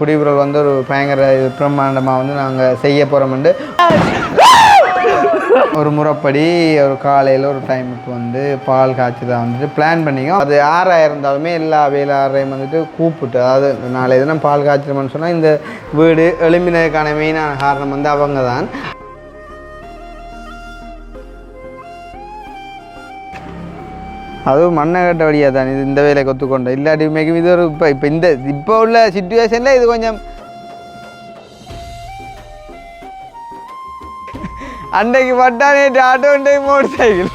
குடியுறவு வந்து ஒரு பயங்கர பிரம்மாண்டமாக வந்து நாங்கள் செய்ய போகிறோம்ண்டு ஒரு முறைப்படி ஒரு காலையில் ஒரு டைமுக்கு வந்து பால் காய்ச்சி தான் வந்துட்டு பிளான் பண்ணிக்கோம். அது 6 இருந்தாலுமே எல்லா வேலை 6 வந்துட்டு கூப்பிட்டு, அதாவது நாளைய தினம் பால் காய்ச்சிடணும்னு சொன்னால் இந்த வீடு எழும்பினதுக்கான மெயினான காரணம் வந்து அவங்க தான். அதுவும் மண்ணை கட்ட வழியாக தான் இது இந்த வேலையை ஒத்துக்கொண்டேன். இல்லாட்டி மேலும் இது ஒரு இப்போ உள்ள சிச்சுவேஷனில் இது கொஞ்சம் அன்றைக்கு பட்டானே ஆட்டோ இன்றைக்கு மோட்டர் சைக்கிள்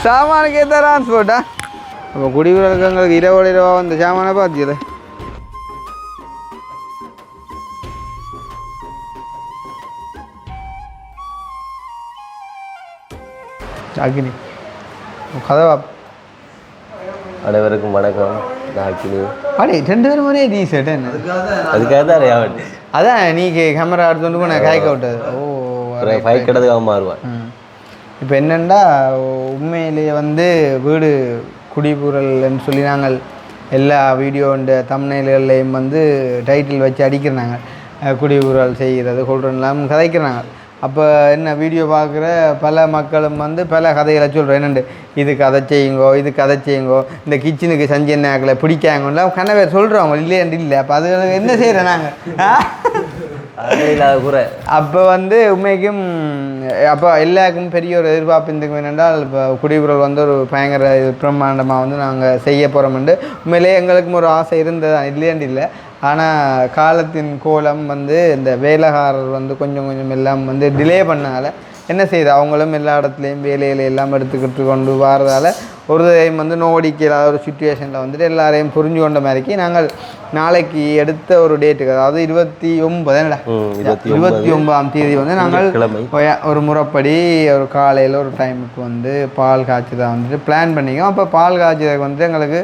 சாமானுக்கு ஏற்ற டிரான்ஸ்போர்ட்டா. அப்போ குடியுறவுங்களுக்கு இரவோட இரவா வந்த சாமானை பார்த்தியல. அக்னி கதவா. அனைவருக்கும் வணக்கம். நான் அக்னி. அடே 2 பேரும் ஒரே டிஷர்ட் என்ன? அதுக்காக தான் ரேவன். அதான் நீ கேமரா எடுத்துட்டு நான் காய்க்க விட்டது. ஓ ஃபைட் கிடதுக்காக மாறுவான். இப்போ என்னென்னா உண்மையிலேயே வந்து வீடு குடிபுறல்னு சொல்லி நாங்கள் எல்லா வீடியோண்ட தம்ப்நெயில்கள்லையும் வந்து டைட்டில் வச்சு அடிக்கிறாங்க. குடிபுறல் செய்கிறது கொள்றெல்லாம் கதைக்கிறாங்க. அப்போ என்ன வீடியோ பார்க்குற பல மக்களும் வந்து பல கதைகளை சொல்கிறோம். என்னண்டு இது கதை செய்யுங்கோ, இது கதை செய்யுங்கோ, இந்த கிச்சனுக்கு செஞ்ச எண்ணாக்களை பிடிக்காங்கல்ல கனவே சொல்கிறோம். இல்லையாண்டு இல்லை. அப்போ அது என்ன செய்கிறோம் நாங்கள் அப்போ வந்து உண்மைக்கும் அப்போ எல்லாருக்கும் பெரிய ஒரு எதிர்பார்ப்பு இருந்துக்கும். என்னென்றால் இப்போ குடியுறவு வந்து ஒரு பயங்கர பிரம்மாண்டமாக வந்து நாங்கள் செய்ய போகிறோம்ண்டு உண்மையிலே எங்களுக்கும் ஒரு ஆசை இருந்தது தான், இல்லையாண்டு இல்லை. ஆனால் காலத்தின் கோலம் வந்து இந்த வேலைக்காரர் வந்து கொஞ்சம் கொஞ்சம் எல்லாம் வந்து டிலே பண்ணால என்ன செய்யுது, அவங்களும் எல்லா இடத்துலையும் வேலைகளை எல்லாம் எடுத்துக்கிட்டு கொண்டு வரதால் ஒரு டைம் வந்து நோடிக்கலாத ஒரு சுச்சுவேஷனில் வந்துட்டு எல்லாரையும் புரிஞ்சு கொண்ட மாதிரிக்கு நாங்கள் நாளைக்கு எடுத்த ஒரு டேட்டுக்கு, அதாவது 29ஆம் தேதி வந்து நாங்கள் ஒரு முறைப்படி ஒரு காலையில் ஒரு டைமுக்கு வந்து பால் காய்ச்சி தான் வந்துட்டு பிளான் பண்ணிக்கோம். அப்போ பால் காய்ச்சதுக்கு வந்து எங்களுக்கு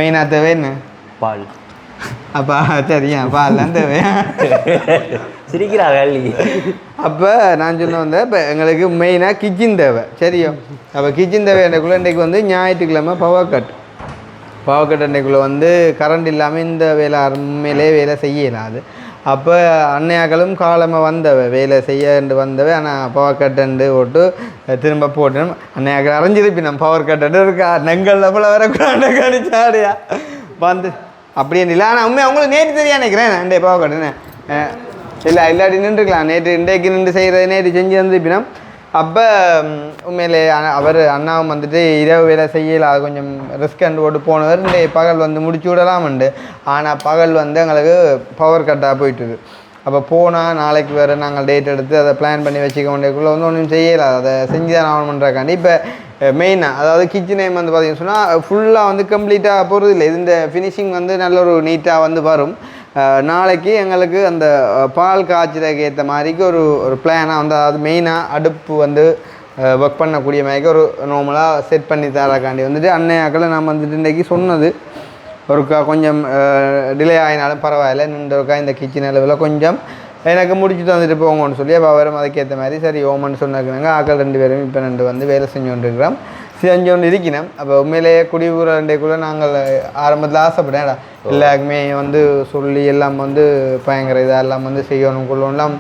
மெயினாக தேவை என்ன? பால். அப்போ சரியா பால்லாம் தேவை சிரிக்கிறாங்க. அப்போ நான் சொன்ன வந்து இப்போ எங்களுக்கு மெயினாக கிச்சன் தேவை. சரியோ? அப்போ கிச்சன் தேவை அன்றைக்குள்ளே இன்றைக்கு வந்து ஞாயிற்றுக்கிழமை பவர் கட் அன்றைக்குள்ளே வந்து கரண்ட் இல்லாமல் இந்த வேலை உண்மையிலே வேலை செய்யலாது. அப்போ அன்னையாக்களும் காலமாக வந்தவை வேலை செய்ய வந்தவை. ஆனால் பவர் கட்டு ஓட்டு திரும்ப போட்டு அன்னையாக்கள் அரைஞ்சிருப்பி நம்ம பவர் கட்டு இருக்கா நெங்களில் போல் வரக்கூடாது கணிச்சாடையா வந்து அப்படியே இல்லை. ஆனால் உண்மை அவங்களுக்கு நேற்று தெரியா நினைக்கிறேன். அண்டே பவர் கட்டுன்னு இல்லை இல்லாட்டி நின்றுக்கலாம். நேற்று இன்றைக்கு நின்று செய்கிறது நேற்று செஞ்சு வந்துப்பினோம். அப்போ உண்மையிலே அவர் அண்ணாவும் வந்துட்டு இரவு வேலை செய்யலை, அது கொஞ்சம் ரிஸ்க் அண்டு போட்டு போனவர் இந்த பகல் வந்து முடிச்சு விடலாம்ண்டு. ஆனால் பகல் வந்து எங்களுக்கு பவர் கட்டாக போயிட்டுது. அப்போ போனால் நாளைக்கு வேறு நாங்கள் டேட் எடுத்து அதை பிளான் பண்ணி வச்சுக்க வேண்டியக்குள்ளே வந்து ஒன்றும் செய்யலை. அதை செஞ்சு தான் ஆகணுன்றக்காண்டி இப்போ மெயினாக அதாவது கிச்சனையும் வந்து பார்த்திங்கன்னு சொன்னால் ஃபுல்லாக வந்து கம்ப்ளீட்டாக போகிறது இல்லை. இது இந்த ஃபினிஷிங் வந்து நல்ல ஒரு நீட்டாக வந்து வரும். நாளைக்கு எங்களுக்கு அந்த பால் காய்ச்சலுக்கு ஏற்ற மாதிரிக்கு ஒரு பிளானாக வந்து, அதாவது மெயினாக அடுப்பு வந்து ஒர்க் பண்ணக்கூடிய மாதிரிக்கு ஒரு நார்மலாக செட் பண்ணி தரக்காண்டி வந்துட்டு அன்னையாக்களை நம்ம வந்துட்டு இன்றைக்கி சொன்னது ஒருக்கா கொஞ்சம் டிலே ஆகினாலும் பரவாயில்ல, நின்றொருக்கா இந்த கிச்சன் அளவில் கொஞ்சம் எனக்கு முடிச்சுட்டு வந்துட்டு போங்கன்னு சொல்லி அப்போ அவரும் அதுக்கேற்ற மாதிரி சரி ஓமன்னு சொன்னாங்க. ஆக்கள் 2 பேரும் இப்போ 2 வந்து வேலை செஞ்சு கொண்டிருக்கிறோம், செஞ்சு கொண்டு இருக்கணும். அப்போ உண்மையிலேயே குடியுற 2 நாங்கள் ஆரம்பத்தில் ஆசைப்பட்டேன்டா எல்லாருக்குமே வந்து சொல்லி எல்லாம் வந்து பயங்கர இதெல்லாம் வந்து செய்யணும் கொள்ளணும்லாம்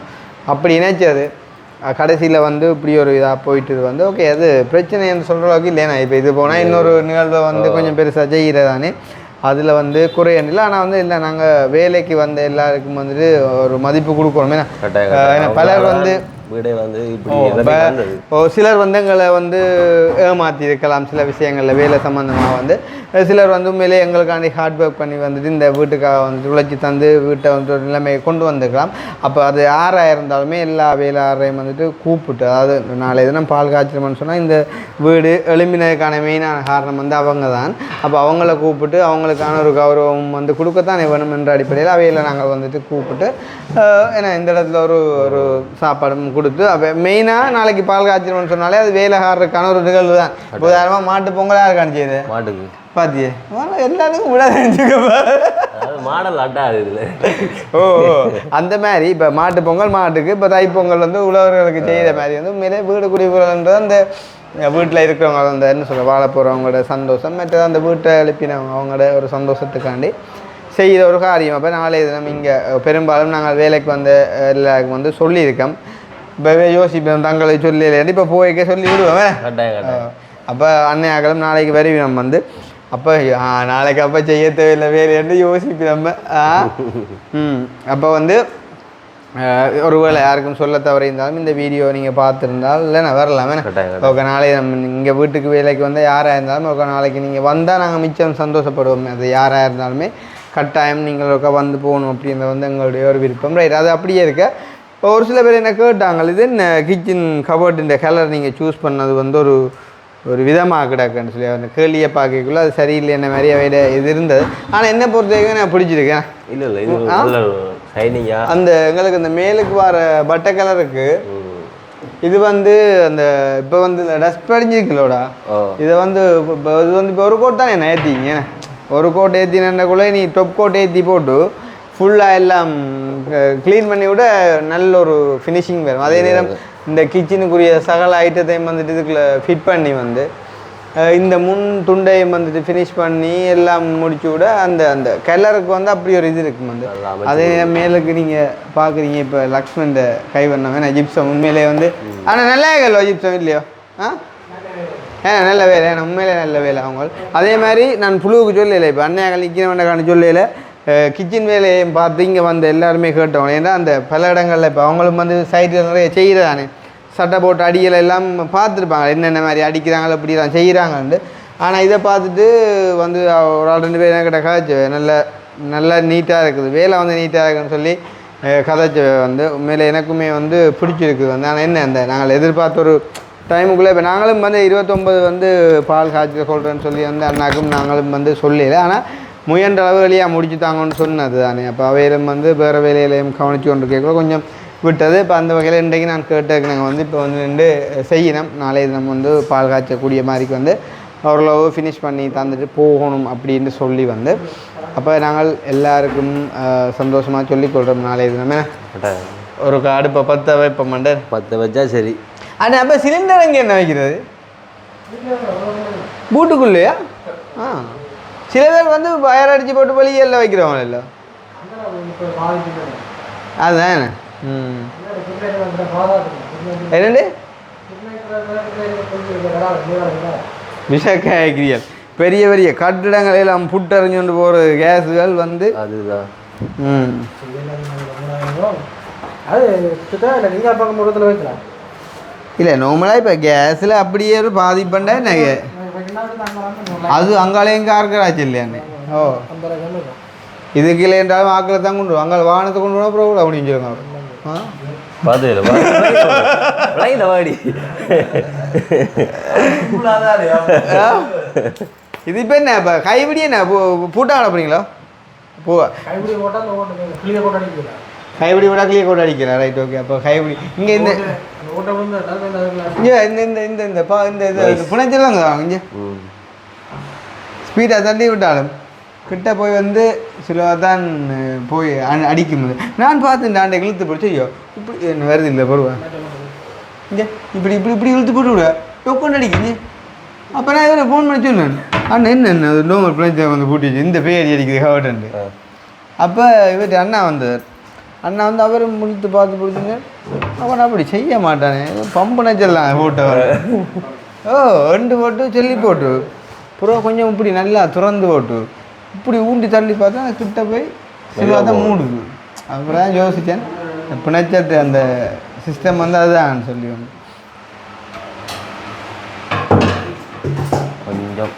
அப்படி நினைச்சது. கடைசியில் வந்து இப்படி ஒரு இதாக போயிட்டு வந்து ஓகே அது பிரச்சனைன்னு சொல்கிற அளவுக்கு இல்லைண்ணா. இப்போ இது போனால் இன்னொரு நிகழ்வை வந்து கொஞ்சம் பெருசாக செய்கிறதானே, அதில் வந்து குறையண்டில்லை. ஆனால் வந்து இல்லை நாங்கள் வேலைக்கு வந்த எல்லாருக்கும் வந்துட்டு ஒரு மதிப்பு கொடுக்கணும். ஏன்னா பலர் வந்து சிலர் வந்து எங்களை வந்து ஏமாற்றி இருக்கலாம் சில விஷயங்களில் வேலை சம்மந்தமாக வந்து. சிலர் வந்து உண்மையிலே எங்களுக்காண்டி ஹார்ட் ஒர்க் பண்ணி வந்துட்டு இந்த வீட்டுக்காக வந்துட்டு உழைச்சி தந்து வீட்டை வந்து ஒரு நிலைமையை கொண்டு வந்துருக்கலாம். அப்போ அது 6 இருந்தாலுமே எல்லா வேலை 6 வந்துட்டு கூப்பிட்டு, அதாவது நாளைய தினம் பால் காய்ச்சிடணும்னு சொன்னால் இந்த வீடு எழும்பினதுக்கான மெயினான காரணம் வந்து அவங்க தான். அப்போ அவங்கள கூப்பிட்டு அவங்களுக்கான ஒரு கௌரவம் வந்து கொடுக்கத்தானே வேணும் என்ற அடிப்படையில் அவையில் நாங்கள் வந்துட்டு கூப்பிட்டு ஏன்னா இந்த இடத்துல ஒரு சாப்பாடும் கொடுத்து அப்போ மெயினாக நாளைக்கு பால் காய்ச்சிடணும்னு சொன்னாலே அது வேலைக்காரருக்கான ஒரு நிகழ்வு தான். உதாரணமாக மாட்டு பொங்கலாக இருக்கான்னு செய்யுது மாட்டுக்கு பாத்தியே எல்லாருக்கும் விடாதுப்பா மாடல் அட்டா இருக்குல்ல. ஓ அந்த மாதிரி இப்போ மாட்டு பொங்கல் மாட்டுக்கு, இப்போ தைப்பொங்கல் வந்து உழவர்களுக்கு செய்கிற மாதிரி வந்து உண்மையிலே வீடு குடிபுறன்றது அந்த வீட்டில் இருக்கிறவங்க அந்த என்ன சொல்ல வாழ போகிறவங்களோட சந்தோஷம், மற்றது அந்த வீட்டை எழுப்பினவங்க அவங்களோட ஒரு சந்தோஷத்துக்காண்டி செய்கிற ஒரு காரியம். அப்போ நாளை தினம் இங்கே பெரும்பாலும் நாங்கள் வேலைக்கு வந்த எல்லாருக்கும் வந்து சொல்லியிருக்கோம். இப்போ யோசிப்போம் தங்களை சொல்லி இப்போ போய்க்க சொல்லி விடுவோம். அப்போ அன்னையாக்களும் நாளைக்கு வருவினம் வந்து அப்போ நாளைக்கு அப்போ செய்ய தேவையில்லை வேறு என்று யோசிப்போம் நம்ம. அப்போ வந்து ஒருவேளை யாருக்கும் சொல்ல தவறி இருந்தாலும் இந்த வீடியோ நீங்கள் பார்த்துருந்தால் இல்லைன்னா வரலாமே. ஓகே, நாளைக்கு நம்ம இங்கே வீட்டுக்கு வேலைக்கு வந்தால் யாராக இருந்தாலும் ஓகே நாளைக்கு நீங்கள் வந்தால் நாங்கள் மிச்சம் சந்தோஷப்படுவோம். அது யாராக இருந்தாலுமே கட்டாயம் நீங்கள் ஒருக்கா வந்து போகணும் அப்படின்றது வந்து எங்களுடைய ஒரு விருப்பம். ரைட், அது அப்படியே இருக்க. ஒரு சில பேர் என்ன கேட்டாங்க, இது என்ன கிச்சன் கபோர்டின் கலர் நீங்கள் சூஸ் பண்ணது வந்து ஒரு விதமாக கிடக்குன்னு சொல்லி அந்த கேள்வியை பார்க்கக்குள்ள அது சரியில்லை என்ன மாதிரி அவையிட இது இருந்தது. ஆனால் என்ன பொறுத்த வரைக்கும் நான் பிடிச்சிருக்கேன். இல்லை இல்லை அந்த எங்களுக்கு அந்த மேலுக்கு வர பட்டை கலருக்கு இது வந்து அந்த இப்போ வந்து டஸ்ட் படிஞ்சிருக்கலோடா. இதை வந்து இது வந்து இப்போ ஒரு கோட் தானே என்ன ஏற்றிங்க, ஒரு கோட் ஏற்றினக்குள்ளே நீ டொப் கோட் ஏற்றி போட்டு ஃபுல்லாக எல்லாம் க்ளீன் பண்ணி விட நல்ல ஒரு ஃபினிஷிங் வரும். அதே நேரம் இந்த கிச்சனுக்குரிய சகல ஐட்டத்தையும் வந்துட்டு இதுக்குள்ளே ஃபிட் பண்ணி வந்து இந்த முன் துண்டையும் வந்துட்டு ஃபினிஷ் பண்ணி எல்லாம் முடிச்சு விட அந்த அந்த கலருக்கு வந்து அப்படி ஒரு இது இருக்கும் வந்து. அதே மேலுக்கு நீங்கள் பார்க்குறீங்க இப்போ லக்ஷ்மண்ட கைவண்ணம் ஏன்னா ஜிப்சம் உண்மையிலே வந்து ஆனால் நல்லா இருக்கல்லோ ஜிப்சம் இல்லையோ? நல்ல வேலை உண்மையிலே நல்ல வேலை அவங்க. அதே மாதிரி நான் புழுவுக்கு சொல்லலை, இப்போ அன்னையாக்கள் நிற்கிறவன்டான சொல்லல கிச்சன் வேலையை பார்த்து இங்கே வந்து எல்லாருமே கேட்டவங்க. ஏன்னா அந்த பல இடங்களில் இப்போ அவங்களும் வந்து சைட்டில் நிறைய செய்கிறதானே சட்டை போட்டு அடிகளை எல்லாம் பார்த்துருப்பாங்க என்னென்ன மாதிரி அடிக்கிறாங்களோ அப்படிலாம் செய்கிறாங்கன்ட்டு. ஆனால் இதை பார்த்துட்டு வந்து ஒரு 2 பேர் என்கிட்ட கதைச்சு நல்லா நீட்டாக இருக்குது, வேலை வந்து நீட்டாக இருக்குன்னு சொல்லி கதைச்சு வந்து உண்மையிலே எனக்குமே வந்து பிடிச்சிருக்குது வந்து. ஆனால் என்ன அந்த நாங்கள் எதிர்பார்த்த ஒரு டைமுக்குள்ளே இப்போ நாங்களும் வந்து 29 வந்து பால் காய்ச்சல் சொல்கிறேன்னு சொல்லி வந்து அண்ணாக்கும் நாங்களும் வந்து சொல்லலை. ஆனால் முயன்ற அளவு வழியாக முடிச்சு தாங்கன்னு சொன்னது தானே. அப்போ அவையிலும் வந்து வேறு வேலையிலையும் கவனித்து கொண்டு கேட்கல கொஞ்சம் விட்டது. இப்போ அந்த வகையில் இன்றைக்கு நான் கேட்டதுக்கு நாங்கள் வந்து இப்போ வந்து நின்று செய்யணும். நாளைய தினம் வந்து பால் காய்ச்சக்கூடிய மாதிரிக்கு வந்து ஓரளவு ஃபினிஷ் பண்ணி தந்துட்டு போகணும் அப்படின்னு சொல்லி வந்து அப்போ நாங்கள் எல்லாருக்கும் சந்தோஷமாக சொல்லிக்கொள்கிறோம். நாளைய தினமே ஒரு அடுப்பை 10 வைப்போம் மண்டர் 10 வச்சா சரி. ஆனால் அப்போ சிலிண்டர் அங்கே என்ன வைக்கிறது பூட்டுக்குள்ளேயா? சில பேர் வந்து வயர் அடித்து போட்டு வெளியெல்லாம் வைக்கிறவங்க இல்லை அதுதான் என்னண்டு விஷக்காய்கிரியல் பெரிய பெரிய கட்டிடங்கள் எல்லாம் புட்டறிஞ்சு கொண்டு போகிற கேஸுகள் வந்து அதுதான். இல்லை நார்மலாக இப்போ கேஸில் அப்படியே ஒரு பாதிப்பண்டா என்ன அது அங்காலையும் கார்கராச்சு இல்லையாண்ணே. ஓ இதுக்கு இல்லை என்றாலும் ஆக்களை தான் கொண்டு அங்கே வாகனத்தை கொண்டு போனால் அப்புறம் அப்படின்னு சொல்லுங்க. இது இப்போ என்ன இப்போ கைப்பிடி என்ன பூட்டாங்க அப்படிங்களா? கைப்பிடி போட்டா கிளியர் கோட் அடிக்கிறேன். Right, okay. அப்போ கைப்பிடி இங்கே இந்த இந்த இந்த இந்த புனைச்செல்லாம் இங்கே ஸ்பீடாக தள்ளி விட்டாலும் கிட்ட போய் வந்து சில தான் போய் அடிக்கும் போது நான் பார்த்து இந்த ஆண்டை இழுத்து பிடிச்சி ஐயோ இப்படி என்ன வருது இல்லை போடுவேன் இங்கே இப்படி இப்படி இப்படி இழுத்து போட்டு விடுவேன் டொக்கொண்டு அடிக்குங்க. அப்போ நான் இவரை ஃபோன் பண்ணி சொன்னேன் அண்ணா என்ன நோமல் பிள்ளைங்க வந்து பூட்டிச்சு இந்த பேர் அடிக்குது ஹவர்ட்டு. அப்போ இவர் அண்ணா வந்தார். அண்ணா வந்து அவரும் முழுத்து பார்த்து பிடிச்சிங்க. அவன் அப்படி செய்ய மாட்டானே பம்பு நச்சலாம் போட்டவன். ஓ 2 போட்டு சொல்லி போட்டு அப்புறம் கொஞ்சம் இப்படி நல்லா திறந்து போட்டு இப்படி ஊண்டி தள்ளி பார்த்தா கிட்ட போய் சில தான் மூடுது. அப்புறம் தான் யோசித்தேன் பிணைச்சது அந்த சிஸ்டம் வந்து அதுதான் சொல்லி வந்து கொஞ்சம்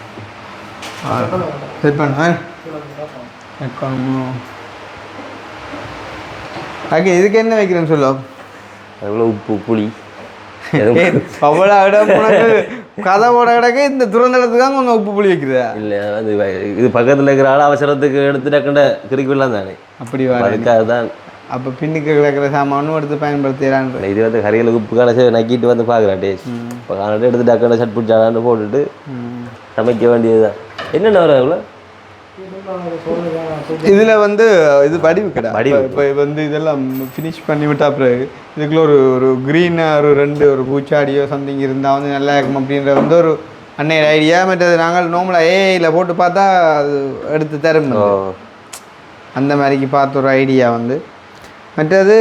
செட் பண்ணுவேன். ஓகே, இதுக்கு என்ன வைக்கிறேன்னு சொல்லுவோம்? எவ்வளோ உப்பு புளி அவ்வளோ இடம் உனக்கு கதவோட கிடக்கு இந்த துறந்தடத்துக்காக கொஞ்சம் உப்பு புளி வைக்கிறதா? இல்லை, அது இது பக்கத்தில் இருக்கிற ஆள் அவசரத்துக்கு எடுத்துட்டாக்கண்ட கிரிக்கலாம் தானே அப்படி அதுக்காக தான். அப்போ பின்னுக்கு கிடக்கிற சாமானும் எடுத்து பயன்படுத்துகிறான். இது வந்து கறியில் உப்பு கடைசி நக்கிட்டு வந்து பார்க்குறேன் டேஸ்ட். இப்போ காலட்டு எடுத்து டக்கண்ட சட் பிடிச்சாடான்னு போட்டுட்டு சமைக்க வேண்டியது தான். என்னென்ன வரும் எவ்வளோ இதில் வந்து இது வடிவு கடை இப்போ வந்து இதெல்லாம் ஃபினிஷ் பண்ணி விட்டா பிறகு இதுக்குள்ள ஒரு க்ரீனாக ஒரு பூச்சாடியோ சம்திங் இருந்தால் வந்து நல்லா இருக்கும் அப்படின்ற வந்து ஒரு அன்னைய ஐடியா. மற்றது நாங்கள் நார்மலாக ஏஐயில் போட்டு பார்த்தா அது எடுத்து தரும். அந்த மாதிரிக்கு பார்த்த ஒரு ஐடியா வந்து மற்றது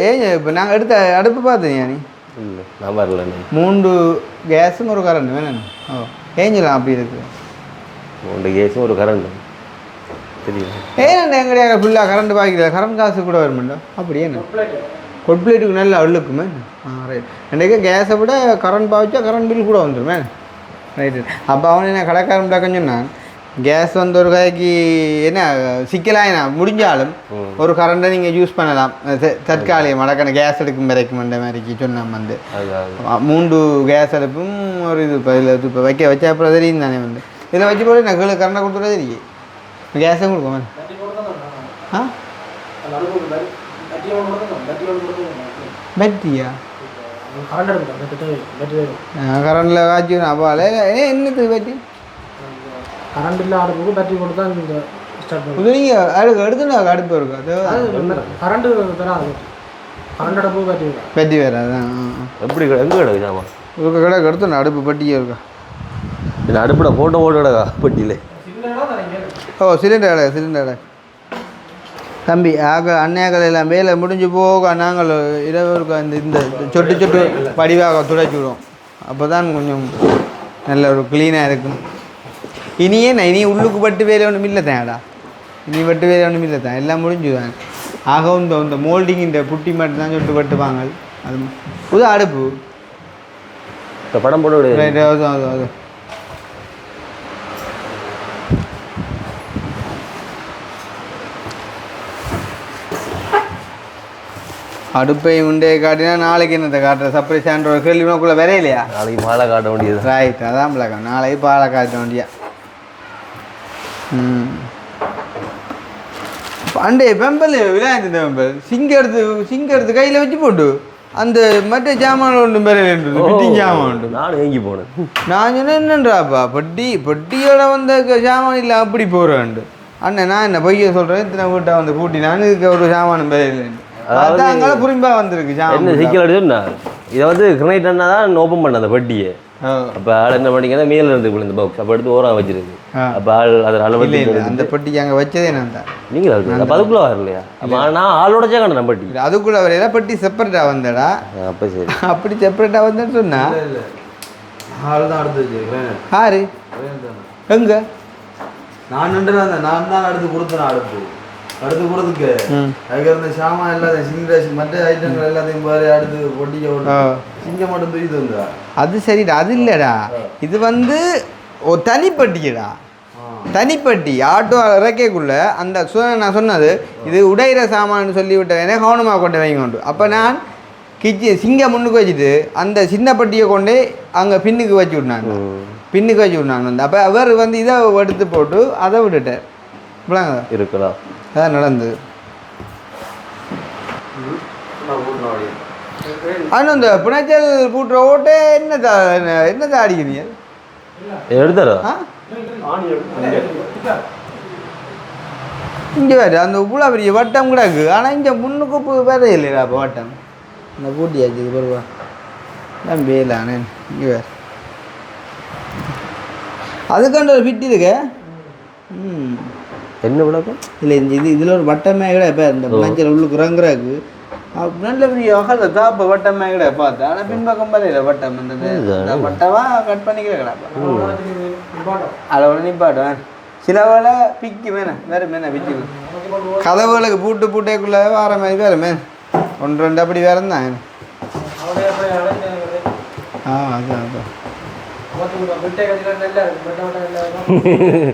ஏன் இப்போ நாங்கள் எடுத்த அடுப்பு பார்த்தீங்க நீ இல்லை நான் வரல நீ 3 கேஸும் ஒரு கரண்ட் வேணும் ஓ ஏஞ்சலாம் அப்படி இருக்குது 3 கேஸும் ஒரு கரண்ட் தெரியும் ஏன் எங்கடையாக ஃபுல்லாக கரண்ட் பாய்க்கல கரண்ட் காசு கூட வருமாண்டா அப்படி என்ன கொட் பிளேட்டுக்கு நல்லா அழுக்குமே ரைட் இன்றைக்கு கேஸை விட கரண்ட் பாய்ச்சா கரண்ட் பில் கூட வந்துடுமே ரைட்டு அப்போ அவன் என்ன கடைக்காரன் டக்குன்னு சொன்னான் கேஸ் வந்து ஒரு கைக்கு என்ன சிக்கலாயினா முடிஞ்சாலும் ஒரு கரண்டை நீங்கள் யூஸ் பண்ணலாம் தற்காலிகம் மடக்கான கேஸ் எடுக்கும் வரைக்கும் அந்த மாதிரிக்கு சொன்னான் வந்து 3 கேஸ் அடுப்பும் ஒரு இது இப்போ இதில் இப்போ வச்சா அப்புறம் தெரியும் தானே வந்து இதில் வச்சு போல நான் கீழே கரண்டை கொடுத்துட தெரியும் கேஸும் கொடுக்கும் ஆ பேட்டரியா கரண்டில் காய்ச்சி அப்போ என்னது பேட்டரி கரண்ட் இல்லை அடுப்புக்கு பேட்டரி போட்டு தான் இந்த ஸ்டார்ட் பண்ணுவோம் இது நீங்கள் அடுப்பு எடுத்துனா அடுப்பு இருக்கும் அது கரண்ட்டு தராது கரண்ட் அடுப்பு பேட்டரி வேறு அதான் எப்படி எங்கே கிடக்கு சாமா ஒரு கடை எடுத்துனா அடுப்பு பட்டியே இருக்கா இல்லை அடுப்பில் ஃபோட்டோ கிடக்கா பட்டியில் ஓ சிலிண்டர் கடை தம்பி அன்னையாக்கள் எல்லாம் வேலை முடிஞ்சு போக நாங்கள் இரவு இந்த சொட்டு சொட்டு படிவாக துடைச்சி விடுவோம் அப்போ தான் கொஞ்சம் நல்ல ஒரு க்ளீனாக இருக்கும் இனியே இனி உள்ளுக்கு பட்டு வேலை ஒன்றும் இல்லை தான்டா இனி பட்டு வேலை ஒன்றும் இல்லை தான் எல்லாம் முடிஞ்சுதான் ஆக இந்த மோல்டிங் இந்த புட்டி மட்டும் தான் சொட்டு பட்டுவாங்க அது புது அடுப்பு படம் போட்டு அது அடுப்பை உண்டே காட்டினா நாளைக்கு என்னத்தை காட்டுற சர்ப்ரைஸான்ற ஒரு கேள்வி உனக்குள்ள வரையிலையா நாளைக்கு பாலை காட்ட வேண்டியது ரைட் அதான் பிள்ளைக்கா நாளைக்கு பாலை காட்ட வேண்டியா அண்டே பெம்பல் விளையாண்டு பெம்பல் சிங்க எடுத்து கையில் வச்சு போட்டு அந்த மற்ற ஜாமான் ஒன்று பெறலேன்றது ஃபிட்டிங் ஜாமான் உண்டு நானும் ஏங்கி போனேன் நான் சொன்னேன் என்னன்றாப்பா பொட்டியோட வந்த ஜாமான் இல்லை அப்படி போகிறேன்ட்டு அண்ணன் நான் என்ன பொய்ய சொல்கிறேன் இத்தனை வீட்டை வந்து கூட்டி நான் இதுக்கு ஒரு ஜாமான் பெறலேன்ட்டு அதான் புரிம்பா வந்திருக்கு என்ன சிக்கல் அடிச்சுன்னா இதை வந்து கிரனைட் அண்ணா தான் ஓப்பன் பண்ண அந்த பெட்டியை அப்போ ஆள் என்ன பண்ணிங்கன்னா மேலே இருந்து இந்த பாக்ஸ் அப்போ எடுத்து ஓரம் வச்சிருக்கு அப்போ ஆள் அதை அளவு அந்த பெட்டிக்கு அங்கே வச்சதே நான் தான் நீங்கள் அப்போ அதுக்குள்ளே வரலையா அப்போ நான் ஆளோட சேக்கணும் நம்ம பெட்டி அதுக்குள்ளே வரையில பெட்டி செப்பரேட்டாக வந்தடா அப்போ சரி அப்படி செப்பரேட்டாக வந்தேன்னு சொன்னா ஆள் தான் அடுத்து வச்சுருக்கேன் யாரு எங்க நான் தான் அடுத்து கொடுத்தேன் அடுத்து கொடுத்துக்கு அதுக்கு இருந்த சாமான் எல்லாத்தையும் சிங்கரேஷ் மற்ற ஐட்டங்கள் எல்லாத்தையும் பாரு அடுத்து பொட்டிக்க சிங்க மட்டும் தூக்கி தந்தா அது சரிடா அது இல்லைடா இது வந்து ஒரு தனிப்பட்டியடா தனிப்பட்டி ஆட்டோ இறக்கைக்குள்ள அந்த நான் சொன்னது இது உடையிற சாமான்னு சொல்லிவிட்டேனே கவனமாக கொண்டு வைங்க கொண்டு அப்போ நான் சிங்க முன்னுக்கு வச்சுட்டு அந்த சின்ன பட்டியை கொண்டே அங்கே பின்னுக்கு வச்சு விட்னாங்க வந்து அப்போ அவர் வந்து இதை எடுத்து போட்டு அதை விட்டுட்டார் இப்படிங்க இருக்கலாம் அதான் நடந்தது ஆனால் இந்த பிணைச்சல் பூட்டுற ஓட்டே என்ன அடிக்கிறீங்க எடுத்தாரா இங்கே வேறு அந்த இவ்வளோ பெரிய வட்டம் கூட இருக்குது ஆனால் இங்கே முன்னுக்கு வேற இல்லைடா இப்போ வட்டம் இந்த பூட்டியாச்சு இது பருவா தான் வேலை ஆனால் இங்கே வேறு அதுக்காண்ட ஒரு ஃபிட் இருக்கு என்ன விளக்கம் இல்லை இதில் ஒரு வட்டமே கூட இப்போ இந்த பிணைச்சல் உள்ளுக்கு இறங்குறாக்கு நல்ல பெரிய வகை தாப்ப வட்டமே கூட பார்த்தேன் ஆனால் பின்பக்கம் பார்த்து வட்டம் இந்த வட்டமாக கட் பண்ணிக்கிறேன் அளவு நிப்பாட்டும் சில வேலை பிக்கு வேணும் வேறு மேலே பிக்கு கதவுகளுக்கு பூட்டேக்குள்ளே வர மாதிரி வேறு மேன் 1-2 அப்படி வேறு தான் அதான்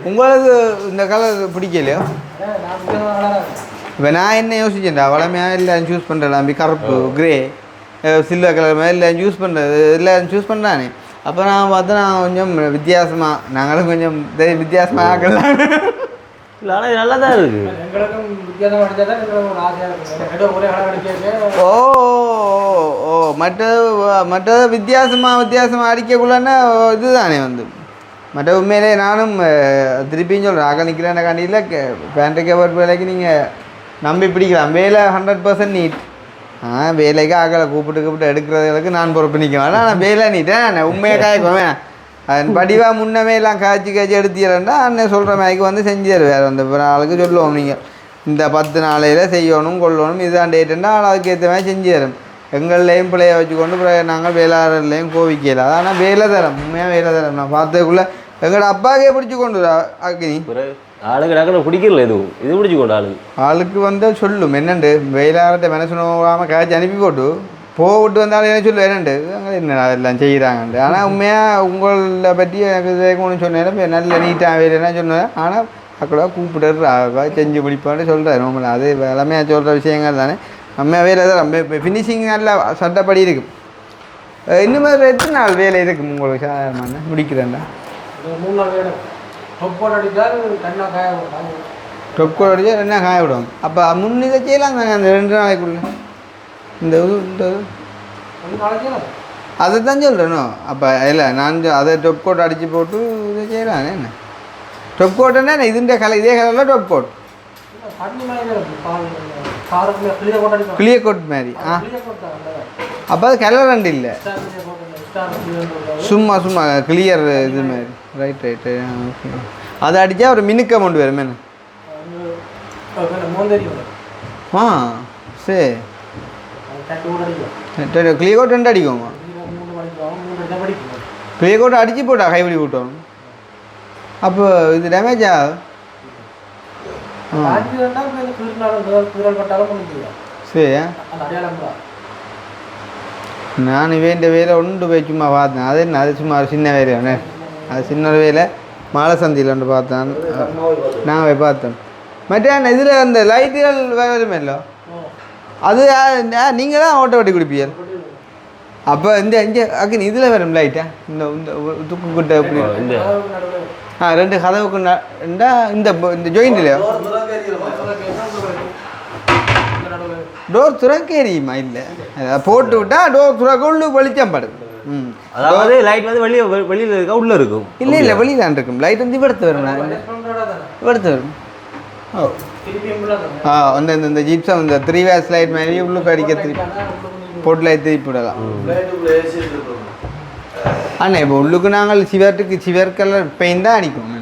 உங்களுக்கு இந்த கலர் பிடிக்கலையோ இப்போ நான் என்ன யோசிச்சேன்டா வளமையாக எல்லாம் சூஸ் பண்ணுறேன் அப்படி கருப்பு கிரே சில்வர் கலர் மாதிரி எல்லாம் சூஸ் பண்ணுறது எல்லாம் சூஸ் பண்ணுறானே அப்போ நான் பார்த்தா நான் கொஞ்சம் வித்தியாசமாக நாங்களும் கொஞ்சம் வித்தியாசமாக ஆக்கலாம் இல்லை ஆனால் நல்லா தான் இருக்குது ஓ மற்ற வித்தியாசமாக அடிக்கக்குள்ளன்னா இதுதானே வந்து மற்ற உண்மையிலே நானும் திருப்பியும் சொல்கிறேன் ஆக நிற்கிறேன் காண்டியில் பேண்ட்ரி கவர் வேலைக்கு நீங்கள் நம்பி பிடிக்கலாம் வேலை 100% நீட் வேலைக்கு ஆக்களை கூப்பிட்டு எடுக்கிறதுக்கு நான் பொறுப்பு நிற்கும் ஆனால் வேலை நீட்டேன் உண்மையாக காய்க்குவேன் அதன் படிவாக முன்னமே எல்லாம் காய்ச்சி எடுத்தீரன்னா அண்ணன் சொல்கிற மாதிரிக்கு வந்து செஞ்சு தருவார் அந்த ஆளுக்கு சொல்லுவோம் நீங்கள் இந்த 10 நாளையில் செய்யணும் கொள்ளணும் இதுதான் டேட்டுன்னா அதுக்கு ஏற்ற மாதிரி செஞ்சு தரும் எங்கள்லேயும் பிள்ளைய வச்சுக்கொண்டு நாங்கள் வேளாளர்லேயும் கோவிக்கல ஆனால் வேலை தரம் உண்மையாக வேலை தரம் நான் பார்த்ததுக்குள்ளே எங்களோட அப்பாக்கே பிடிச்சி கொண்டு அக்னி ஆளுக்கு பிடிக்கல எதுவும் இது பிடிச்சி கொண்டு ஆளுக்கு வந்து சொல்லும் என்னண்டு வேளாளர்கிட்ட மனசு நோகாமல் காய்ச்சி அனுப்பி போட்டு போட்டு வந்தாலும் என்ன சொல்லு என்னண்டு என்ன அதெல்லாம் செய்கிறாங்கண்டு ஆனால் உண்மையாக உங்களை பற்றி எனக்கு கேட்கணும்னு சொன்னேன் நல்ல நீட்டாக வேலைன்னா சொன்னேன் ஆனால் அக்கடா கூப்பிட்டு செஞ்சு முடிப்பான்னு சொல்கிறேன் நம்மள அது எல்லாமே சொல்கிற விஷயங்கள் தானே நம்ம வேலை தான் ஃபினிஷிங் நல்லா சட்டப்படி இருக்கும் இன்னும் எத்தனை நாள் வேலை இருக்கும் உங்களுக்கு சாதாரணமான முடிக்கிறேன்டா 3 நாள் வேலை டொப் கோட் அடித்தால் கண்ணா காய விட்டாங்க டொப் கோட் அடித்தா என்ன காய விடுவோம் அப்போ முன்னிதை செய்யலாம் தானே அந்த 2 நாளைக்குள்ள இந்த அதை தான் சொல்கிறேனோ அப்போ இல்லை நான் அதை டொப் கோட் அடித்து போட்டு இதை செய்யலாம் என்ன டொப் கோட்டுன்னா இதுன்ற கலர் இதே கலரில் டொப் கோட் கிளியர் கோட் மாதிரி அப்போ அது கலர் ரெண்டு இல்லை சும்மா கிளியர் இது மாதிரி ரைட்டு ஓகே அதை அடித்தா ஒரு மினுக்கம் கொண்டு வரும் என்ன ஆ சரி கிளியர் கோட் ரெண்டு அடிக்குமா கிளியர் கோட் அடித்து போட்டா கைப்பிடி விட்டோம் அப்போ இது டேமேஜா சரி நான் வேண்டிய வேலை ஒன்று போய் சும்மா பார்த்தேன் அது என்ன அது சும்மா ஒரு சின்ன வேலை அது சின்ன ஒரு வேலை மாலை சந்தியில் ஒன்று பார்த்தேன் நான் போய் பார்த்தேன் மற்ற இதில் அந்த லைட்டுகள் வேறுமே இல்லை அது நீங்கள் தான் ஓட்ட ஓட்டி கொடுப்பீங்க அப்போ இந்த இங்கே அக்கி இதில் வரும் லைட்டா இந்த துக்கு கிட்ட எப்படி ரெண்டு கதவுக்கு இந்த ஜாயிண்ட்லையோ டோர் துறக்க எரியுமா இல்லை போட்டு விட்டா டோர் துறக்க உள்ள வெளிச்சம் படுது அதாவது லைட் வந்து வெளியில் இருக்கா உள்ளே இருக்கும் இல்லை வெளியில் தான் இருக்கும் லைட் வந்து இவடுத்து வரும் இவடுத்து வரும் இந்த ஜிப்ஸம் இந்த 3 வேஸ் லைட் மாதிரி உள்ளுக்கு அடிக்க போட்டு லைட் திருப்பி விடலாம் அண்ணா இப்போ உள்ளுக்கு நாங்கள் சிவர் கலர் பெயிண்ட் தான் அடிக்கும்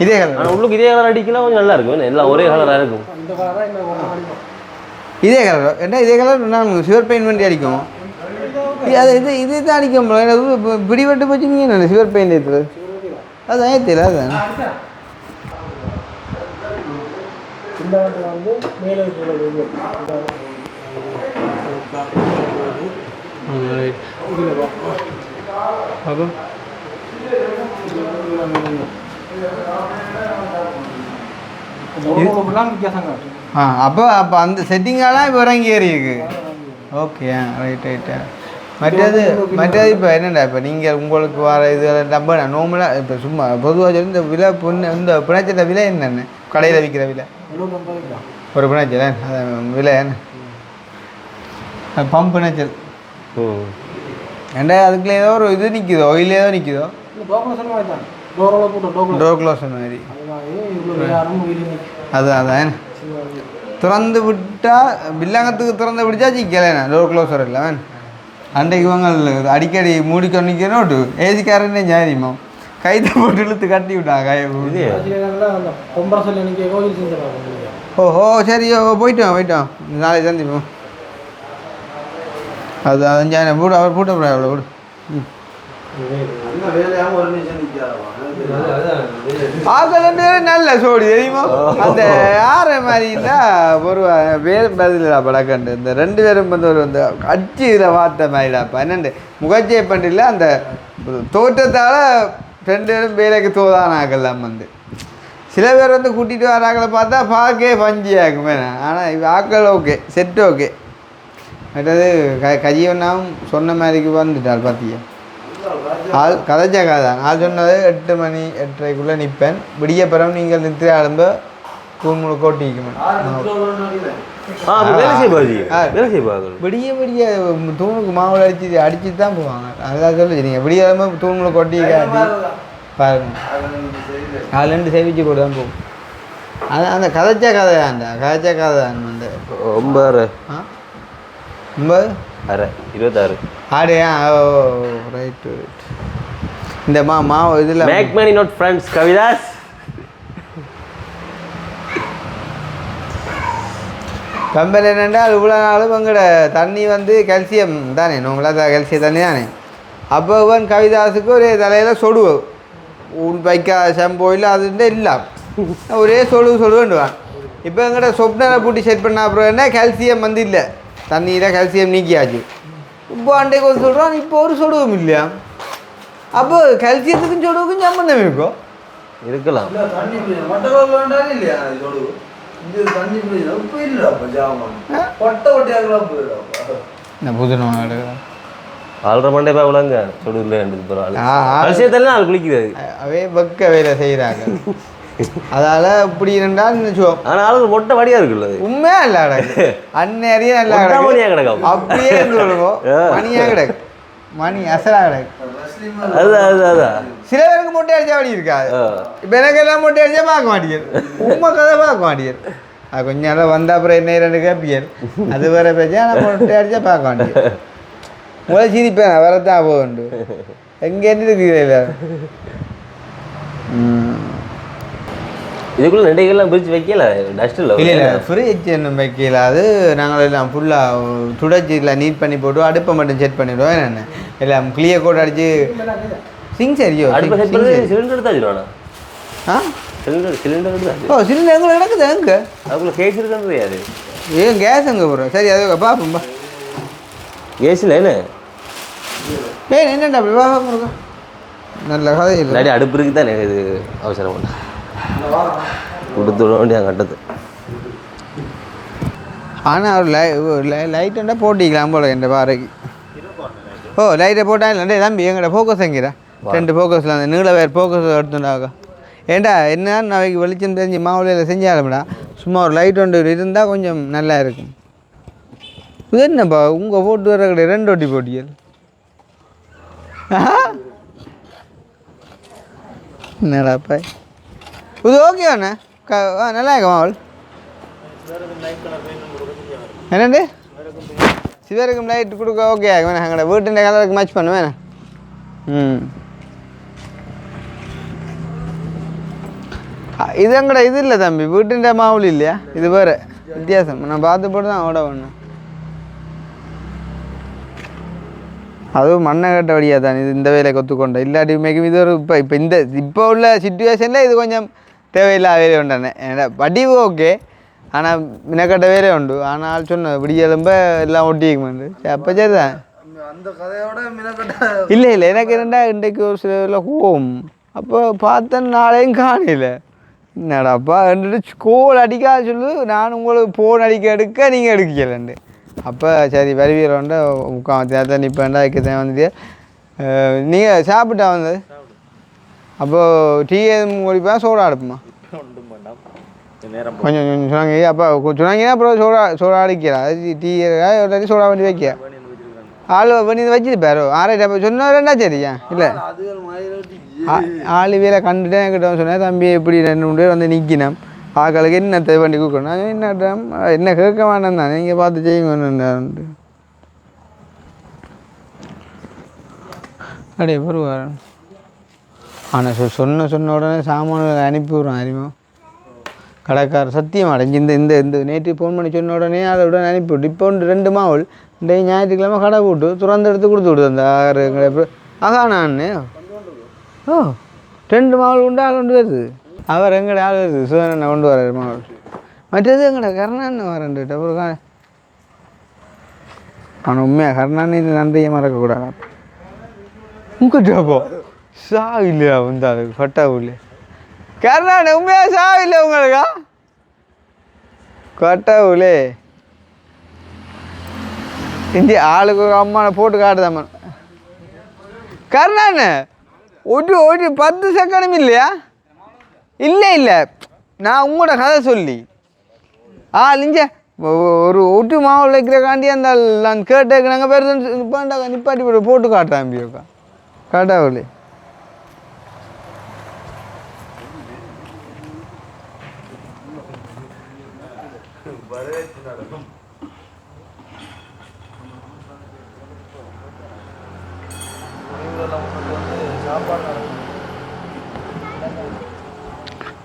இதே கலர் உள்ளுக்கு இதே கலர் அடிக்கலாம் கொஞ்சம் நல்லா இருக்கும் எல்லாம் ஒரே கலராக இருக்கும் இதே கலர் என்ன இதே கலர் நாங்கள் சிவர் பெயிண்ட் பண்ணி அடிக்கும் அது இது தான் அடிக்கும் பிடிபட்டு போச்சுங்க சிவர் பெயிண்ட் ஏற்றுறது அது ஏற்றில அதுதான் அப்போ அந்த செட்டிங்காலாம் இப்போ இறங்கி ஏறியிருக்கு ஓகே ரைட்டு மற்றது இப்போ என்னடா இப்போ நீங்கள் உங்களுக்கு வர இது நம்ம நார்மலாக இப்போ சும்மா பொதுவாக சொல்லி இந்த விலை இந்த பிணைச்சல விலை என்னென்ன கடையில் விற்கிற விலை ஒரு பிணைச்சல் அது விலை என்ன பம்ப் பிணைச்சல் ஏண்டா அதுக்குள்ள ஏதோ ஒரு இது நிற்குதோ ஆயில் ஏதோ நிற்குதோ டோர் க்ளோஸ் மாதிரி அதான் திறந்து விட்டால் பில்லாங்கத்துக்கு திறந்து விடிச்சா சிக்கலைண்ணா டோர் க்ளோஸர் இல்லை அன்றைக்கு வாங்க அடிக்கடி மூடிக்க நிற்கிறோட்டு ஏசிக்காரனே ஞாயிறியுமா கைத்தை போட்டு இழுத்து கட்டி விட்டாங்க ஓஹோ சரி போயிட்டோம் நாளைக்கு சந்திப்போம் அது அஞ்சாயிரம் போடு அவர் போட்ட அவ்வளோ போடு நல்ல சோடி தெரியுமா அந்த ஆற மாதிரி இருந்தால் ஒரு வேறு பதிலா படக்கண்டு இந்த 2 பேரும் வந்து ஒரு வந்து அச்சு இதில் பார்த்த மாதிரிடாப்பா என்னண்டு முகச்சே பண்ணில அந்த தோற்றத்தால் 2 பேரும் வேலைக்கு தோதானாக்கெல்லாம் வந்து சில பேர் வந்து கூட்டிகிட்டு வராக்களை பார்த்தா பார்க்கவே பஞ்சியாக்கும் வேணாம் ஆனால் ஆக்கள் ஓகே செட்டு ஓகே மற்றது கஜீவனாவும் சொன்ன மாதிரிக்கு வந்துட்டாள் பார்த்தியா ஆள் கதைச்சா கதான் ஆள் சொன்னது 8 மணி 8:30க்குள்ளே நிற்பேன் விடிய பிறகு நீங்கள் நித்திர ஆளும்ப தூண்முழு கோட்டிக்குமே விடிய தூணுக்கு மாவு அடிச்சு தான் போவாங்க அதான் சொல்லி நீங்கள் விடிய தூண்முழு கொட்டி காட்டி பாருங்க ஆள் 2 சேவிச்சு கூட தான் போகும் அது அந்த கதைச்சா கதை தான் வந்து 9 26 ஆடையா ஓ ரைட் இந்த மாவு இதில் மேக் மணி நாட் ஃப்ரெண்ட்ஸ் கவிதாஸ் கம்பல் என்னென்றால் இவ்வளோ நாளும் எங்களோட தண்ணி வந்து கால்சியம் தானே நம்மளா கால்சியம் தண்ணி தானே. அப்போ இவன் கவிதாஸுக்கு ஒரே தலையில் சொடுவோம் வைக்கா ஷம்போ இல்லை அதுண்டு இல்லை ஒரே சொடுவேண்டுவான். இப்போ எங்கள்கிட்ட சொப்னரை பூட்டி செட் பண்ண அப்புறம் என்ன கால்சியம் வந்து இல்லை தண்ணியில் கால்சியம் நீக்கியாச்சு. இப்போ அண்டைக்கு ஒரு சொல்கிறான் இப்போ ஒரு சொடுவும் இல்லையா. அப்போ கால்சியத்துக்கும் சொடுவுக்கும் சம்பந்தம் இருக்கும் இருக்கலாம். தண்ணி மட்டை இல்லையா சொடுவு இந்த தண்ணி இப்போ இல்லைடாப்பா ஜாமான் பொட்டை ஒட்டியாக்கலாம் போயிடாப்பா. நான் புதுநோய் எடுக்கிறேன் ஆள்ற மண்டே பாவலாங்க சொடுவில் கல்சியத்தெல்லாம் ஆள் குளிக்கிறது அவே வெக்க வேலை செய்கிறாங்க. அதால இப்படி இருந்தால் நினைச்சோம். ஆனால் ஆளுங்க மொட்டை வடியா இருக்குல்ல உண்மையா இல்லை கிடக்கு அந்நேரியே நல்லா கிடக்கும் அப்படியே சொல்லுவோம். மணியாக கிடக்கு மணி அசலா கிடக்கு. அதுதான் சில பேருக்கு மொட்டை அடிச்சா வடி இருக்காது. இப்போ எனக்கு எல்லாம் மொட்டை அடிச்சா பார்க்க மாட்டேங்குது உண்மை கதை பார்க்க மாட்டேங்குது. அது கொஞ்சம் நேரம் வந்த அப்புறம் என்ன 2 கேப்பியர் அது வேற பேச்சு. ஆனால் மொட்டை அடிச்சா பார்க்க மாட்டேங்குது. முதல்ல சிரிப்பேன் வரத்தான் போகுண்டு எங்கேருந்து இருக்கிறீங்களா. இதுக்குள்ள நெண்டைகள்லாம் பிரித்து வைக்கல டஸ்ட் இல்லை இல்லை ஃப்ரிட்ஜ் இன்னும் வைக்கல. அது நாங்கள் எல்லாம் ஃபுல்லாக துடைச்சி இல்லை நீட் பண்ணி போட்டு அடுப்பை மட்டும் செட் பண்ணிவிடுவோம். என்னென்ன எல்லாம் கிளியர் கோட் அடித்து சிங் சரியோ சிலிண்டர் எடுத்து வச்சுருவானா. ஆ சிலிண்டர் எடுத்து ஓ சிலிண்டர் எங்கே கிடக்குது எங்கே அதுக்குள்ள கேஸ் இருக்குன்றது யாரு ஏன் கேஸ் எங்கே போகிறோம். சரி அது பார்ப்போம்பா கேஸில் என்ன என்னண்டா அப்படி பார்க்க நல்ல கதை இல்லை. நிறைய அடுப்பு இருக்குது தானே இது அவசரம் பண்ண கொடுத்து விட வேண்டிய கட்டத்து. ஆனால் ஒரு லைட்டுண்டா போட்டிக்கலாம் போல என் பாறைக்கு. ஓ லைட்டை போட்டால் இல்லை தம்பி எங்கள்ட ஃபோக்கஸ் எங்கிறா 2 ஃபோக்கஸில் அந்த நீள வேறு ஃபோக்கஸ் எடுத்துட்டாக்கா. ஏண்டா என்ன நாளைக்கு வெளிச்சம் தெரிஞ்சு மாவுளையில் செஞ்சாலும்டா சும்மா ஒரு லைட் ஒன்று இருந்தால் கொஞ்சம் நல்லா இருக்கும். இது என்னப்பா உங்கள் போட்டு வர கிடையாது 2 ஒட்டி போட்டியல். என்னடாப்பா இது ஓகேவாண்ணே நல்லா இருக்கும் மாவள். என்னண்டு சிவருக்கும் லைட் கொடுக்க ஓகே ஆகும் எங்களோட வீட்டு கலருக்கு மேட்ச் பண்ணுவேண்ணே. இது எங்கட இது இல்லை தம்பி வீட்டுன்ற மாவுள் இல்லையா இது வேறு வித்தியாசம். நான் பார்த்து போட்டு தான் ஓட வேணும். அதுவும் மண்ணை கட்ட வழியாக தான் இது இந்த வேலை கொத்துக்கொண்டேன் இல்லாட்டி மேக்கும் இது ஒரு இப்போ உள்ள சிச்சுவேஷனில் இது கொஞ்சம் தேவையில்லாத வேலை உண்டானே. ஏன்னா வடிவு ஓகே ஆனால் மினக்கட்ட வேலை உண்டு. ஆனால் சொன்ன விடியெலும்ப எல்லாம் ஒட்டிக்குமெண்டு அப்போ சரி தான் அந்த கதையோட மினக்கட்ட இல்லை எனக்கு என்னடா இன்றைக்கு ஒரு சில கோவம். அப்போ பார்த்தேன் நாளையும் காணல என்னடாப்பா ரெண்டு கோல் அடிக்காத சொல்லு நான் உங்களுக்கு ஃபோன் எடுக்க நீங்கள் எடுக்கலண்டு. அப்போ சரி வருவீரோண்ட முக்கால் நிற்பேன்டா அதுக்கு வந்துட்டு நீங்கள் சாப்பிட்டா வந்தது. அப்போது டீ எதுவும் குடிப்பா சோடா எடுப்போமா கொஞ்சம் சொன்னாங்க. அப்போ சொன்னாங்கன்னா அப்புறம் சோடா அடிக்கிறா அது டீ ஒரு சோடா பண்ணி வைக்க ஆள் பண்ணி வச்சுருப்பாரு 6 அப்போ சொன்னா சரியா இல்லை ஆள் வேலை கண்டுட்டேன் என்கிட்ட சொன்னேன் தம்பி எப்படி 2 பேர் வந்து நிற்கினோம் ஆக்களுக்கு என்ன வண்டி கொடுக்கணும் என்ன கேட்க வேண்டாம் தான் நீங்கள் பார்த்து செய்யுங்க அப்படியே வருவார். ஆனால் சொன்ன உடனே சாமான்களை அனுப்பி விட்றோம் அறிமோ கடைக்காரர் சத்தியம் அடைஞ்சு இந்த நேற்று ஃபோன் பண்ணி சொன்ன உடனே அதை உடனே அனுப்பிவிட்டு இப்போ 2 மாவுள் இன்றைக்கு ஞாயிற்றுக்கிழமை கடை போட்டு துறந்து எடுத்து கொடுத்து விடுது அந்த ஆறுங்களை நான் ஓ 2 மாவுள் உண்டு ஆள் கொண்டு வருது. அவர் எங்கட ஆள் வருது சுதனண்ணா கொண்டு வர்றாரு மாவுள். மற்றது எங்கட கருணாண்ணன் வரண்டுட்டு அப்புறம் ஆனால் உண்மையாக கருணாண்ணன் இது நன்றியை மறக்கக்கூடாது. உங்கள்கிட்ட சாவில்லையா வந்து அதுக்கு பட்டாவுல்லையே கருணாண்ணன் உண்மையாக சாவில்லை உங்களுக்கா கட்டாவுலே இந்தி ஆளுக்கு ஒரு அம்மாவை போட்டு காட்டுதாமன் கருணாண்ணன் ஒரு 10 செகண்டும் இல்லையா இல்லை நான் உங்களோட கதை சொல்லி லிஞ்ச ஒரு மாவு வைக்கிறக்காண்டி அந்த நான் கேட்டேக்கு நாங்கள் பேர் நிப்பாட்டி போட்டு காட்டுறேன் பியோக்கா காட்டாவில்லை.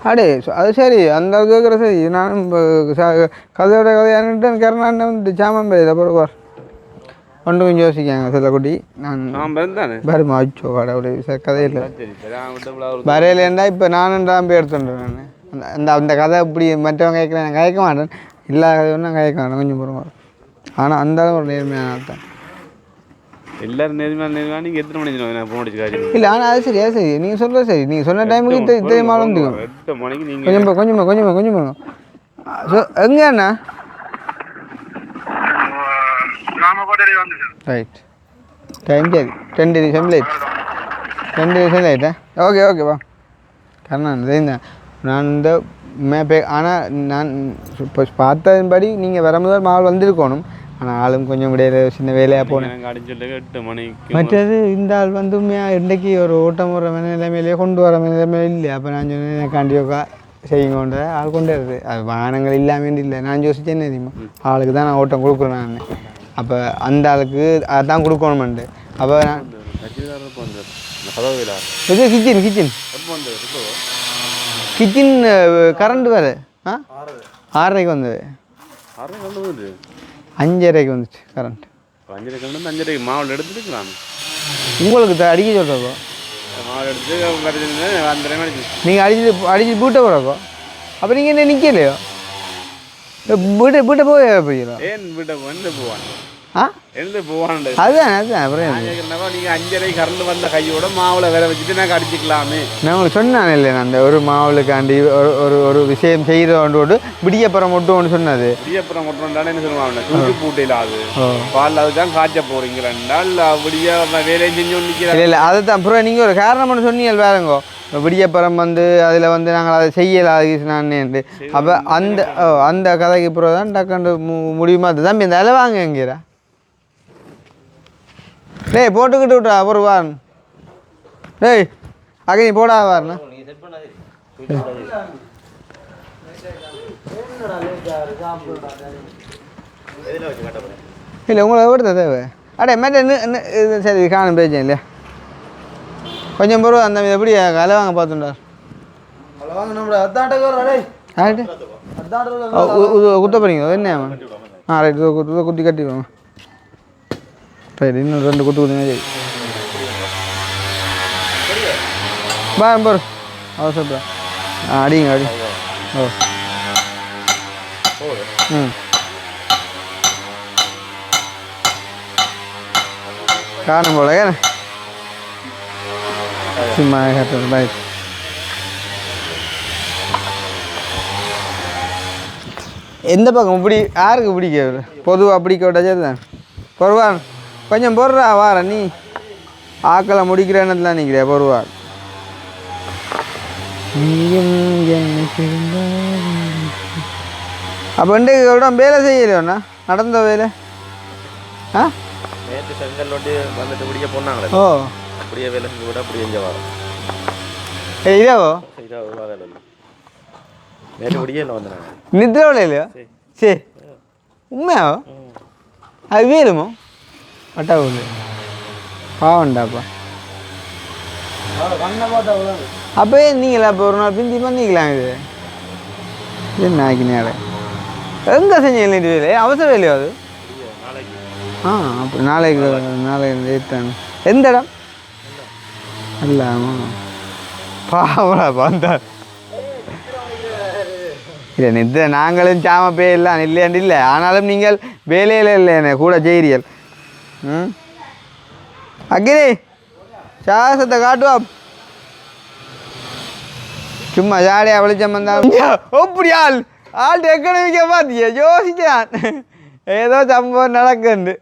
அடே அது சரி அந்த கேட்குற சரி நானும் கதையோட கதையானுட்டு கரணாண்ண வந்து சாமான் பேர் அப்புறம் ஒன்று கொஞ்சம் யோசிக்காங்க சில குட்டி நான் வருமா அச்சோ கடவுளே கதையில் வரையிலேண்டா இப்போ நானும் போய் எடுத்துட்டேன் நான் அந்த அந்த கதை இப்படி மற்றவங்க கேட்குறேன் கேட்க மாட்டேன் எல்லா கதை ஒன்றும் கேட்க மாட்டேன் கொஞ்சம் பொறுமை ஆனால் அந்த ஒரு நேர்மையான அர்த்தம் எல்லாரும் நேர்மையான நீங்கள் எத்தனை மணிக்கு ஃபோன் அடிச்சு இல்லை ஆனால் அது சரி அது சரி நீங்கள் சொல்கிறது சரி நீங்கள் சொன்ன டைமுக்கு இத்தனை மாதம் வந்துக்கும் 8 மணிக்கு நீங்கள் கொஞ்சம் ஸோ எங்கே அண்ணா ரைட் டைம் சரி 10 நிமிஷம் லேட்டா ஓகே ஓகேப்பா கண்ணா தெரியுந்தேன் நான் இந்த மேப்பே ஆனால் நான் இப்போ பார்த்ததுபடி நீங்கள் வரும்போது மால் வந்திருக்கணும் ஆனால் ஆளும் கொஞ்சம் இடையில சின்ன வேலையாக போனேன் 8 மணிக்கு மற்றது இந்த ஆள் வந்து இன்றைக்கி ஒரு ஓட்டம் வர நிலைமையிலேயே கொண்டு வர நிலைமையில இல்லை அப்போ நான் சொன்னேன் காண்டியோக்கா செய்யுங்கன்ற ஆள் கொண்டு வருது அது வாகனங்கள் இல்லாமல் இல்லை நான் யோசிச்சேன் தெரியுமா ஆளுக்கு தான் நான் ஓட்டம் கொடுக்குறேன் நான் அப்போ அந்த ஆளுக்கு அதான் கொடுக்கணுமெண்டு அப்போ நான் இது கிச்சன் கரண்ட் வேறு 6:30 வந்தது 5:30 வந்துச்சு கரண்ட் 5:30 மாவில் எடுத்துக்கலாம் உங்களுக்கு அடிக்க சொல்கிறப்போ மாவில் எடுத்து நீங்கள் அடிச்சு பூட்டை போகிறப்போ அப்போ நீங்கள் என்ன நிற்கலையோ வீட்டை போய் போயிடும் ஏன் வீட்டை வந்து போவான் ஆ எழுந்து போவான் அதுதான் அப்புறம் நீங்கள் 5:30 கரண்ட் வந்த கையோட மாவில் வேற வச்சுட்டு நான் அடிச்சிக்கலாமே நான் உங்களுக்கு சொன்னேன் இல்லை நான் அந்த ஒரு மாவுளுக்காண்டி ஒரு விஷயம் செய்கிறோண்டு விடியப்புறம் மட்டும் ஒன்று சொன்னது விடியப்புறம் மட்டும் என்ன சொல்லுவாங்க தூக்கி பூட்டையில் அது பால் அதுதான் காய்ச்ச போகிறீங்களால் விடிய வேலையை செஞ்சு நிற்கிறேன் இல்லை அதை தான் அப்புறம் நீங்கள் ஒரு காரணம் ஒன்று சொன்னீங்க வேறங்கோ விடியப்புறம் வந்து அதில் வந்து நாங்கள் அதை செய்யலை நான்ட்டு அப்போ அந்த கதைக்கு பிறகு தான் டக்குண்டு முடியுமா அது தம்பி இந்த வாங்க எங்கிறா டேய் போட்டுக்கிட்டு விட்டா ஒரு வாரன் டேய் அங்கே நீ போடா வாரண்ணா இல்லை உங்களை விடுத்த தேவை அடே மேட்ட சரி காணும் பேச்சேன் இல்லையா கொஞ்சம் பொருள் அந்த எப்படி கலை வாங்க பார்த்துட்டார் குத்த போறீங்க என்ன ரைட் குத்தி கட்டிடுவாங்க ரைட் இன்னும் 2 குத்து குத்துங்க சரி பொரு அவசரம் அடிங்க அடி ஓ காணும் போல சும்மா ரைட் எந்த பக்கம் இப்படி யாருக்கு பிடிக்க பொதுவாக பிடிக்க விட்டாச்சே தான் பொறுவான் கொஞ்சம் பொருறா வார நீ ஆக்களை முடிக்கிற எண்ணத்தில் நிற்கிறியா பொறுவா அப்போ இன்றைக்கு எவ்வளோ வேலை செய்யலையோண்ணா நடந்த வேலை ஆ நேற்று செங்கல் நோட்டி வந்துட்டு பிடிக்க போனாங்களே ஓ அப்படியே வேலை செஞ்சு கூட அப்படியே எங்கே வரோம் இதாவோ நேற்று பிடிக்க இல்லை வந்தாங்க நித்ராவில் இல்லையோ சரி உண்மையாவோ அது வேலுமோ பட்டாவுது பாவண்டாப்பா அப்போ நீங்களா இப்போ ஒரு நாள் பிந்தி பண்ணிக்கலாம் இது என்ன ஆக்கினாரு எங்கே செஞ்சீங்க இது வேலை அவசர வேலையோ அது அப்போ நாளைக்கு லேட்டான எந்த இடம் அல்ல ஆமாம் பாவடா பார்த்தார் இல்லை நித்த நாங்களும் சாம பேயெல்லாம் இல்லையாண்டு இல்லை ஆனாலும் நீங்கள் வேலையில் இல்லை என்ன கூட செய்கிறீர்கள் அக்கினி சாசத்தை காட்டுவா சும்மா ஜாடியாக வெளிச்சம் வந்தால் எப்படி ஆள் எக்கனமிக்க பார்த்தியா யோசிக்கிறான் ஏதோ சம்பவம் நடக்குது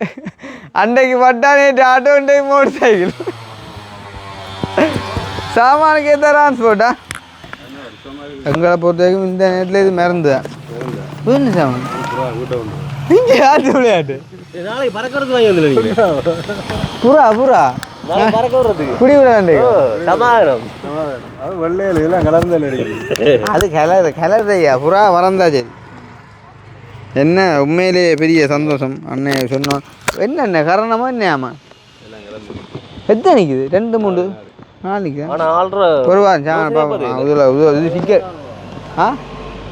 அன்றைக்கு பட்டா நேற்று ஆட்டோ இன்றைக்கு மோட்டர் சைக்கிள் சாமானுக்கு ஏற்ற டிரான்ஸ்போர்ட்டா எங்களை பொறுத்த வரைக்கும் இந்த நேரத்தில் இது மறந்துதான் என்ன சாமான் நீங்கள் யாரு விளையாட்டு நாளைக்கு பறக்கிறது வாங்கி வந்துடுவீங்க புறா பறக்க விடுறதுக்கு குடி விளையாண்டு சமாதானம் அது வெள்ளையில் இதெல்லாம் கலந்து அது கிளறுதையா புறா வரந்தா சரி என்ன உண்மையிலேயே பெரிய சந்தோஷம் அண்ணே சொன்னோம் என்ன காரணமா என்னையாமா எத்தனை நிற்குது 2 3 4 ஆனால் ஆள்ற ஒரு வாரம் சாமான் இது சிக்கல் ஆ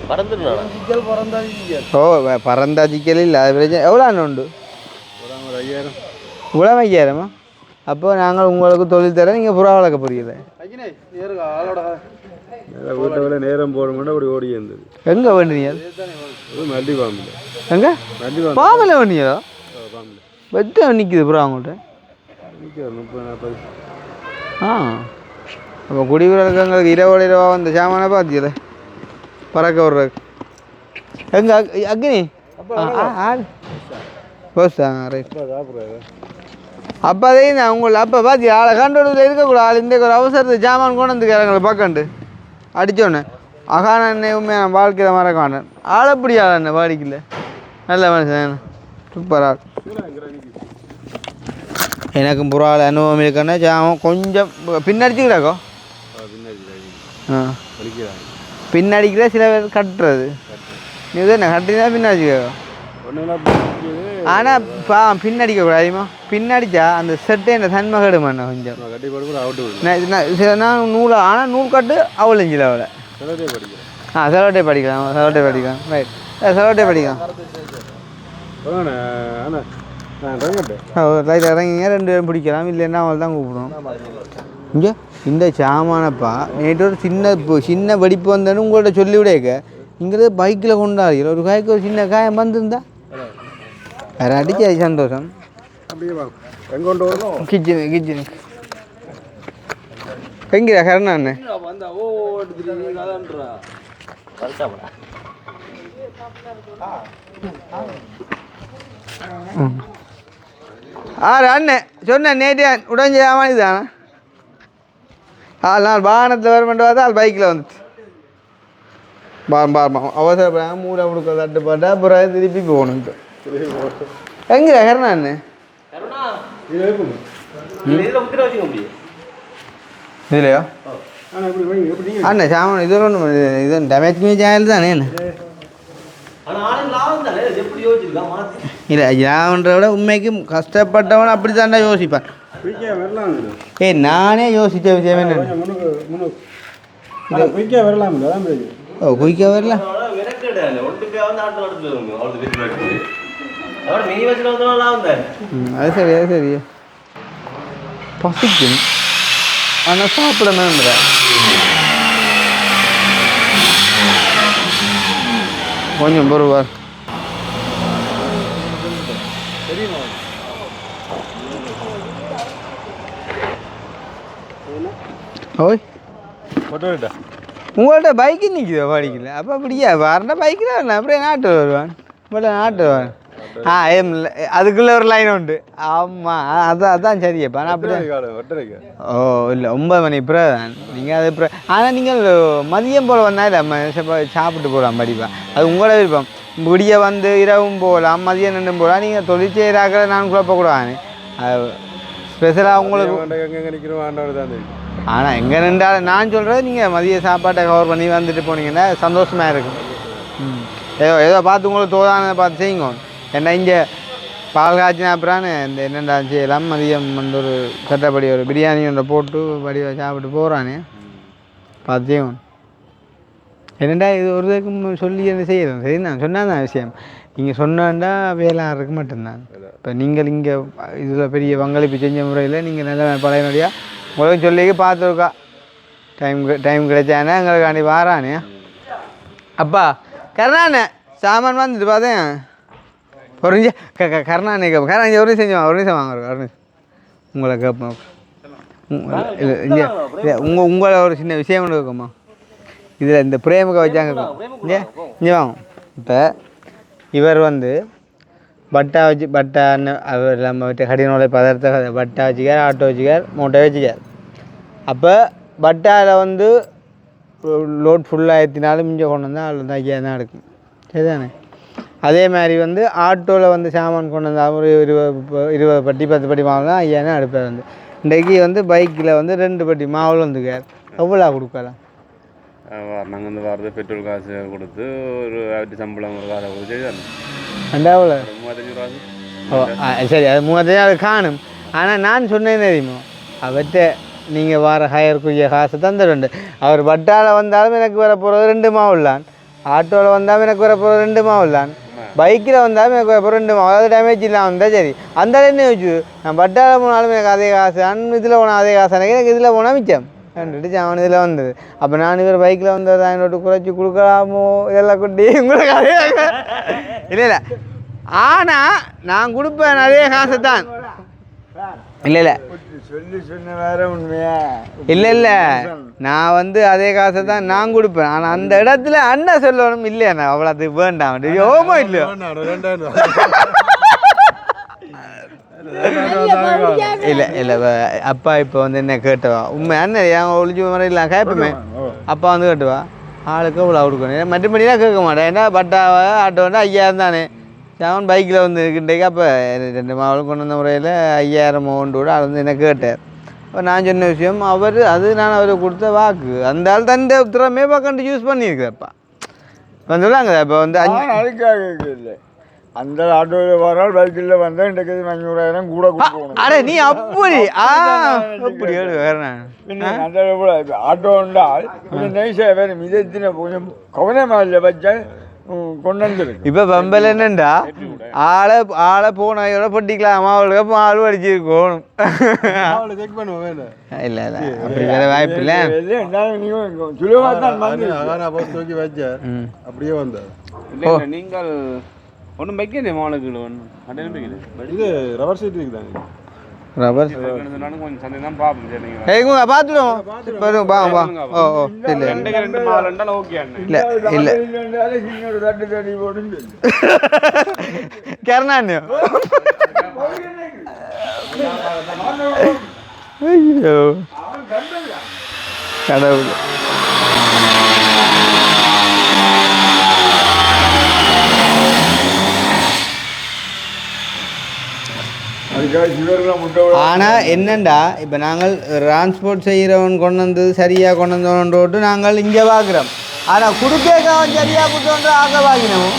பறந்துடுறானா சிக்கல் பறந்தாலும் சிக்கல் ஓ பறந்தா சிக்கல் இல்லை அது பிரச்சனை எவ்வளோ அண்ணன் உண்டு ஒரு 5000 இவ்வளோ 5000மா அப்போ நாங்கள் உங்களுக்கு தொழில் தர நீங்கள் புறா வளர்க்க போறீங்களே ஆளோட வீட்டை வேலை நேரம் போட மாட்டோம் அப்படி ஓடி இருந்தது எங்கே வேண்டுனீங்க மல்லி பாம்பில் எங்கே மல்லி பாம்பில் வேண்டியதோ பாம்பில் வெட்ட நிற்கிது புறா அவங்கள்ட்ட 30-40 ஆ அப்போ குடிவரக்கு எங்களுக்கு இரவா வந்த சாமானை பார்த்தீங்களே பறக்க விட்றதுக்கு எங்கே அக்னி பஸ் ரைட் அப்போ அதே நான் உங்களை அப்போ பார்த்தி ஆளை கண்டோடுல இருக்கக்கூடாது ஆள் இந்த ஒரு அவசரத்தை ஜாமான் கொண்டு வந்துக்கிறாங்களே பக்கண்டு அடித்தோன்னே அகான உண்மையான வாழ்க்கையில் மறக்க மாட்டேன் ஆளப்படி ஆள் என்ன வாடிக்கல நல்ல மனுஷன் சூப்பர் ஆள் எனக்கும் புறாவில் அனுபவம் இருக்குன்னா ஜாமம் கொஞ்சம் பின்னடிச்சுக்கிடாக்கோ ஆ பின்னடிக்கிற சில பேர் கட்டுறது நீ என்ன கட்டினா பின்னடிச்சுக்கோ ஆனால் பின்னடிக்க கூடாதுமா பின்னடிச்சா அந்த செட்டை என்ன தன்மை கெடுமாண்ணா கொஞ்சம் நான் நூலை ஆனால் நூல் கட்டு அவ்வளோஞ்சில் அவளை செலோட்டே படிக்கலாம் ரைட் செலோட்டே படிக்கலாம் ரைட் இறங்கிங்க 2 பேரும் பிடிக்கலாம் இல்லைன்னா அவள் தான் கூப்பிடுவோம் இங்கே இந்த சாமானப்பா நேற்று ஒரு சின்ன வெடிப்பு வந்தேன்னு உங்கள்கிட்ட சொல்லிவிடேக்க இங்கே பைக்கில் கொண்டாடுகிற ஒரு காய்க்கு ஒரு சின்ன காயம் வந்திருந்தா வேறு அடிச்சு அது சந்தோஷம் கிச்சனு எங்கிற கரணாண்ணே அண்ணன் சொன்னேன் நேற்று உடஞ்ச ஆமாம் தானே 4 நாள் வாகனத்தில் வர வேண்டிய பார்த்தா பைக்கில் வந்துச்சு பாருமா அவசரப்படாமல் மூளை கொடுக்க தட்டுப்பாட்டா அப்புறம் திருப்பி போகணும் இப்போ எங்கிற கரணாண்ணே இதுலையோ அண்ணே சாமான் இது ஒன்றும் இது டேமேஜ் ஆயில் தானே என்ன இல்லை யாவன்ற விட உண்மைக்கும் கஷ்டப்பட்டவன் அப்படி தாண்டா யோசிப்பான் நானே யோசித்த விஷயம் என்ன ஓ குயிக்காக வரலாம் அது சரி பசிக்கும் ஆனால் சாப்பிடணுன்ற கொஞ்சம் பொறுவார் ஓய் உங்கள்கிட்ட பைக்கு நிற்குதோ படிக்கல அப்போ அப்படியா வரண்டா பைக்கில் வரலாம் அப்படியே நாட்டு வருவான் நாட்டு வருவான் அதுக்குள்ளே ஒரு லைன் உண்டு ஆமாம் அதான் சரியப்பா நான் அப்படியே ஓ இல்லை 9 மணி பிறகு தான் நீங்கள் அது பிறகு ஆனால் நீங்கள் மதியம் போல் வந்தால் இல்லை சாப்பிட்டு போகலாம் படிப்பா அது உங்களோட விருப்பம் விடிய வந்து இரவும் போகலாம் மதியம் நின்றும் போகலாம் நீங்கள் தொழில் செய்கிறாக்கிற நான் குழப்பக்கூடாது அது ஸ்பெஷலாக உங்களுக்கு ஆனால் எங்கே நின்றாலும் நான் சொல்கிறது நீங்கள் மதிய சாப்பாட்டை கவர் பண்ணி வந்துட்டு போனீங்கன்னா சந்தோஷமாக இருக்கும் ஏதோ பார்த்து உங்களுக்கு தோதானதை பார்த்து செய்யுங்க ஏன்னா இங்கே பால் காய்ச்சினா அப்புறம் இந்த என்னென்ன செய்யலாம் மதியம் வந்து ஒரு சட்டப்படி ஒரு பிரியாணி ஒன்றை போட்டு படிவை சாப்பிட்டு போகிறானே பார்த்தியும் என்னடா இது ஒரு இதுக்கும் சொல்லி என்ன செய்யணும் சரி நான் சொன்னால் தான் விஷயம் நீங்கள் சொன்னாண்டா வேலை இருக்க மாட்டேன் இப்போ நீங்கள் இங்கே இதில் பெரிய பங்களிப்பு செஞ்ச முறையில் நீங்கள் நல்ல பழைய நடியாக உங்களுக்கு சொல்லி பார்த்துருக்கா டைம் கிடைச்சானே எங்களுக்காண்டி வாரானே அப்பா கருணாண்ணே சாமான் வந்துட்டு பார்த்தேன் ஒரு நிமிஷம் கருணாண்ணே கேட்போம் கருணா ஒரு நிமிஷம் ஒரு நிமிஷம் வாங்க ஒரு நிமிஷம் உங்களை கேட்போம் உங்களை ஒரு சின்ன விஷயம் ஒன்று இருக்குமா இதில் இந்த பிரேமுக வச்சாங்க இங்கே வாங்க இப்போ இவர் வந்து பட்டா அவர் நம்ம விட்டு கடினோட பதார்த்த பட்டா வச்சுக்கார் ஆட்டோ வச்சுக்கார் மூட்டை வச்சுக்கார் அப்போ பட்டாவில் வந்து லோட் ஃபுல்லாக ஏற்றினாலும் மிஞ்ச கொண்டு வந்தால் அதில் தான் ஐயா தான் எடுக்கும் சரிதானே அதே மாதிரி வந்து ஆட்டோவில் வந்து சாமான் கொண்டு வந்தால் ஒரு 20 பட்டி 10 பட்டி மாவு தான் ஐயா தான் எடுப்பார் வந்து இன்றைக்கி வந்து பைக்கில் வந்து 2 பட்டி மாவில் வந்துக்கார் எவ்வளோ கொடுக்கலாம் நாங்கள் வந்து வரது பெட்ரோல் காசு கொடுத்து ஒரு ஆயிரத்தி சம்பளம் ஒரு காசை கொடுத்து எவ்வளோ 35 ரூபா ஓ சரி அது 35 அது காணும் ஆனால் நான் சொன்னேன்னு தெரியுமோ அவர்கிட்ட நீங்கள் வார ஹயருக்குரிய காசு தந்துடுண்டு. அவர் பட்டால வந்தாலும் எனக்கு வர போகிறது 2 மாவுள்ளான், ஆட்டோவில் வந்தாலும் எனக்கு வர போகிறது 2 மாவுள்ளான், பைக்கில் வந்தாலும் எனக்கு வர போகிற 2 மாவு. அதாவது டேமேஜ் இல்லாமல் வந்தால் சரி. அந்த என்ன வச்சு நான் பட்டால போனாலும் எனக்கு அதே காசு, இதில் போனால் அதே காசு, எனக்கு இதில் போனால் மிச்சம் கண்டுட்டு அவன் இதில் வந்தது. அப்போ நான் இவர் பைக்கில் வந்தது என்னோட குறைச்சி கொடுக்கலாமோ இதெல்லாம் குட்டி உங்களுக்கு அதே இல்லை இல்லை. ஆனால் நான் கொடுப்பேன் நிறைய காசை தான். இல்லை இல்லை சொல்லி சொன்ன வேற உண்மையா இல்லை இல்லை, நான் வந்து அதே காசை தான் நான் கொடுப்பேன். ஆனால் அந்த இடத்துல அண்ணன் சொல்லணும் இல்லையா அவ்வளோ அது வேண்டாம் ஓமோ இல்லையோ இல்லை இல்லை. அப்பா இப்போ வந்து என்ன கேட்டவா உண்மை அண்ணன் என் ஒழிச்சு முறையில் கேட்போமே. அப்பா வந்து கேட்டுவா ஆளுக்கு அவ்வளோ கொடுக்கணும், மற்றபடிலாம் கேட்க மாட்டேன். ஏன்னா பட்டாவை ஆட்டோன்னா 5000 தானே. அவன் பைக்கில் வந்து இருக்கின்றேக்கு அப்போ 2 மாவளும் கொண்டு வந்த முறையில் 5000 அமௌண்ட் கூட அது வந்து என்ன கேட்டார். அப்போ நான் சொன்ன விஷயம் அவர் அது நான் அவருக்கு கொடுத்த வாக்கு. அந்த ஆள் தன் திறமையை பார்க்கண்டு யூஸ் பண்ணியிருக்கிறப்பா வந்து சொல்லாங்க. இப்போ வந்து அதுக்காக இல்லை, அந்த ஆட்டோவில் வரால் பைக்கில் வந்தால் இன்றைக்கு 500,000 கூட கொடுக்கணும். அடே நீ அப்படி அப்படி வேறு அந்த ஆட்டோ உண்டால் கொஞ்சம் நைஸாக வேறு மிதத்தின கொஞ்சம் கவனமாக இல்லை வச்சா கொண்டு வந்துருக்கு. இப்போ பம்பல் என்னண்டா ஆளை போனோட பொட்டிக்கலாம் அவளுக்கு ஆள் அடிச்சிருக்கணும். செக் பண்ணுவோம் இல்லை இல்லை அப்படி வேற வாய்ப்பு இல்லை. சுலபமாக தான் தூக்கி வச்ச அப்படியே வந்தார். நீங்கள் ஒன்றும் வைக்கணும் மாலுக்கு ஒன்றும் இது ரப்பர் சீட் இருக்குதாங்க. ரப்பர் கொஞ்சம் சந்தை தான் பார்ப்போம். சரிங்க ஏங்க பார்த்துடுவோம் வாங்க வா. ஓ ஓ இல்லை 2 மால் இருந்தாலும் ஓகே அண்ணன். இல்லை இல்லை கருணாண்ணோ ஐயோ கடவுள். ஆனால் என்னண்டா இப்போ நாங்கள் டிரான்ஸ்போர்ட் செய்கிறவன் கொண்டு வந்தது சரியாக கொண்டு வந்தோன்ட்டு நாங்கள் இங்கே பார்க்குறோம். ஆனால் குடுக்கவன் சரியாக கொடுத்தோன்ற ஆக வாங்கினோம்.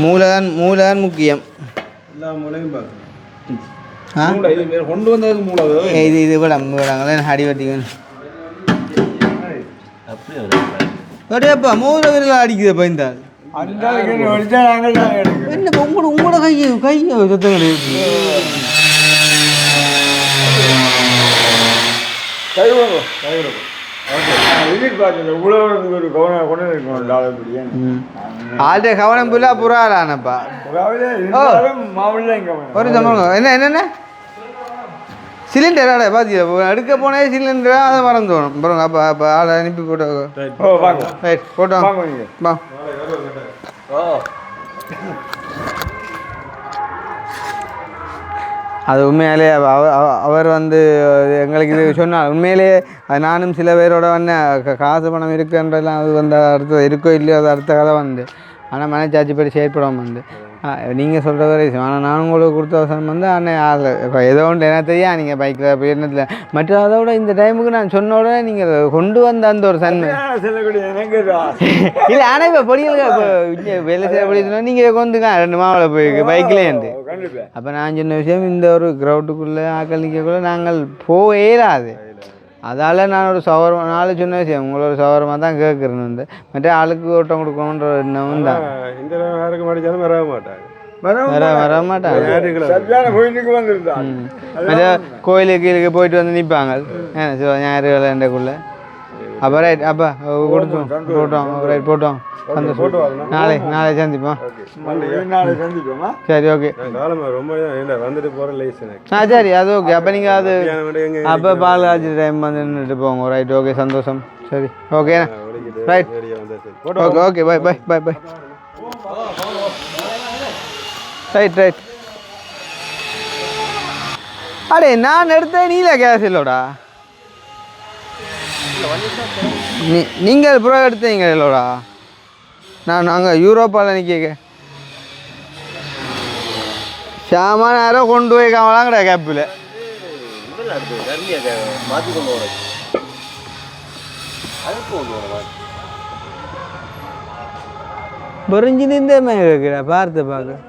மூலதான் முக்கியம். கொண்டு வந்தது மூளை இது விடாங்களே அடி வட்டிக்கணும். அப்படியேப்பா மூல வீரர்கள் அடிக்குதுப்பா இந்த என்ன உங்களோட கையை சுத்தம் கிடையாது. ஆள்கிட்ட கவனம் புல்லா புறாலானப்பா ஒரு சம்பளம் என்ன என்னென்ன சிலிண்டராட பார்த்தியா எடுக்க போனே சிலிண்டரா அதை மறந்து தோணும். அப்புறம் அப்போ அப்போ ஆளை அனுப்பி போட்டோ ரைட் போட்டோம் வா. அது உண்மையாலே அவர் வந்து எங்களுக்கு இது சொன்னார். உண்மையிலே நானும் சில பேரோட வந்து காசு பணம் இருக்குன்றலாம் அது வந்து அடுத்த இருக்கோ இல்லையோ அது அடுத்த கதை வந்து. ஆனால் மனச்சாட்சி படி செயற்படாமல் வந்து நீங்கள் சொல்கிற வரை ஆனால் நான் உங்களுக்கு கொடுத்த அவசரம் வந்து அண்ணன் இப்போ ஏதோ ஒன்று என்ன தெரியா நீங்கள் பைக்கில் போயிருந்ததில்ல மற்ற அதோட இந்த டைமுக்கு நான் சொன்ன உடனே நீங்கள் கொண்டு வந்த அந்த ஒரு சன்மை இல்லை. ஆனால் இப்போ பொடியில் இப்போ வேலை செய்ய பொடியா நீங்கள் கொண்டுங்க 2 மாவில் போயிருக்கு பைக்லேருந்து. அப்போ நான் சொன்ன விஷயம் இந்த ஒரு கிரவுண்டுக்குள்ளே ஆக்கள் நிற்கக்குள்ளே நாங்கள் போயிடாது. அதால் நான் ஒரு நாலு சொன்ன விஷயம் உங்களை ஒரு சவரமாக தான் கேட்குறேன்னு வந்து மற்ற ஆளுக்கு ஓட்டம் கொடுக்கணுன்ற எண்ணமும் தான். இந்த நேரம் அடித்தாலும் வர மாட்டாங்க வர மாட்டாங்க. கோயிலுக்கு கீழுக்கு போயிட்டு வந்து நிற்பாங்க ஞாயிறுக்குள்ளே. அப்போ ரைட் அப்போ கொடுத்தோம் போட்டோம் ரைட் போட்டோம் சந்தோஷம். நாளை சந்திப்போம். சரி ஓகே சரி அது ஓகே. அப்போ நீங்கள் அது அப்போ பால் காய்ச்சி டைம் வந்து நின்றுட்டு போங்க. ரைட் ஓகே சந்தோஷம். சரி okay right okay okay bye bye bye bye right right. அடே நான் எடுத்தேன் நீல கேஸ் இல்லோடா. நீங்கள் ப்ரோ எடுத்தீங்க இல்லோடா. நாங்கள் யூரோப்பாவில் நிற்க சாமான யாரோ கொண்டு போய் காமலாங்கடா கேப்பில் பொறிஞ்சு நின்றமே இருக்கிற பார்த்து பார்க்க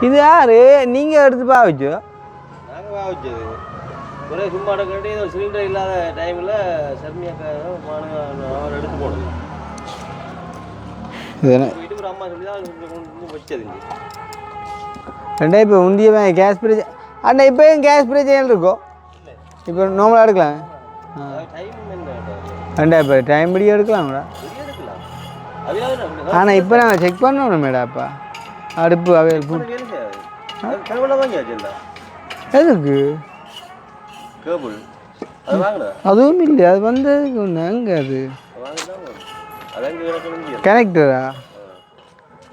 இது யாரு நீங்கள் எடுத்து பாவிச்சோ? நாங்கள் பாவிச்சது ஒரே சும்மா எடுக்கிட்டே சிலிண்டர் இல்லாத டைமில் சர்மியாக்காக எடுத்து போடுது. வீட்டுக்கு ஒரு அம்மா சொல்லி தான் வச்சது. ரெண்டா இப்போ உண்டியவே கேஸ் பிரச்சனை அண்ணா இப்போயும் கேஸ் பிரச்சனை இருக்கும். இப்போ நார்மலாக எடுக்கலாம். ரெண்டா இப்போ டைம் படி எடுக்கலாம்டா. ஆனால் இப்போ நாங்கள் செக் பண்ணணும் மேடாப்பா அடுப்பு அவைலபிள். எதுக்கு அதுவும் இல்லை, அது வந்ததுக்கு ஒன்று அங்கே அது கனெக்டரா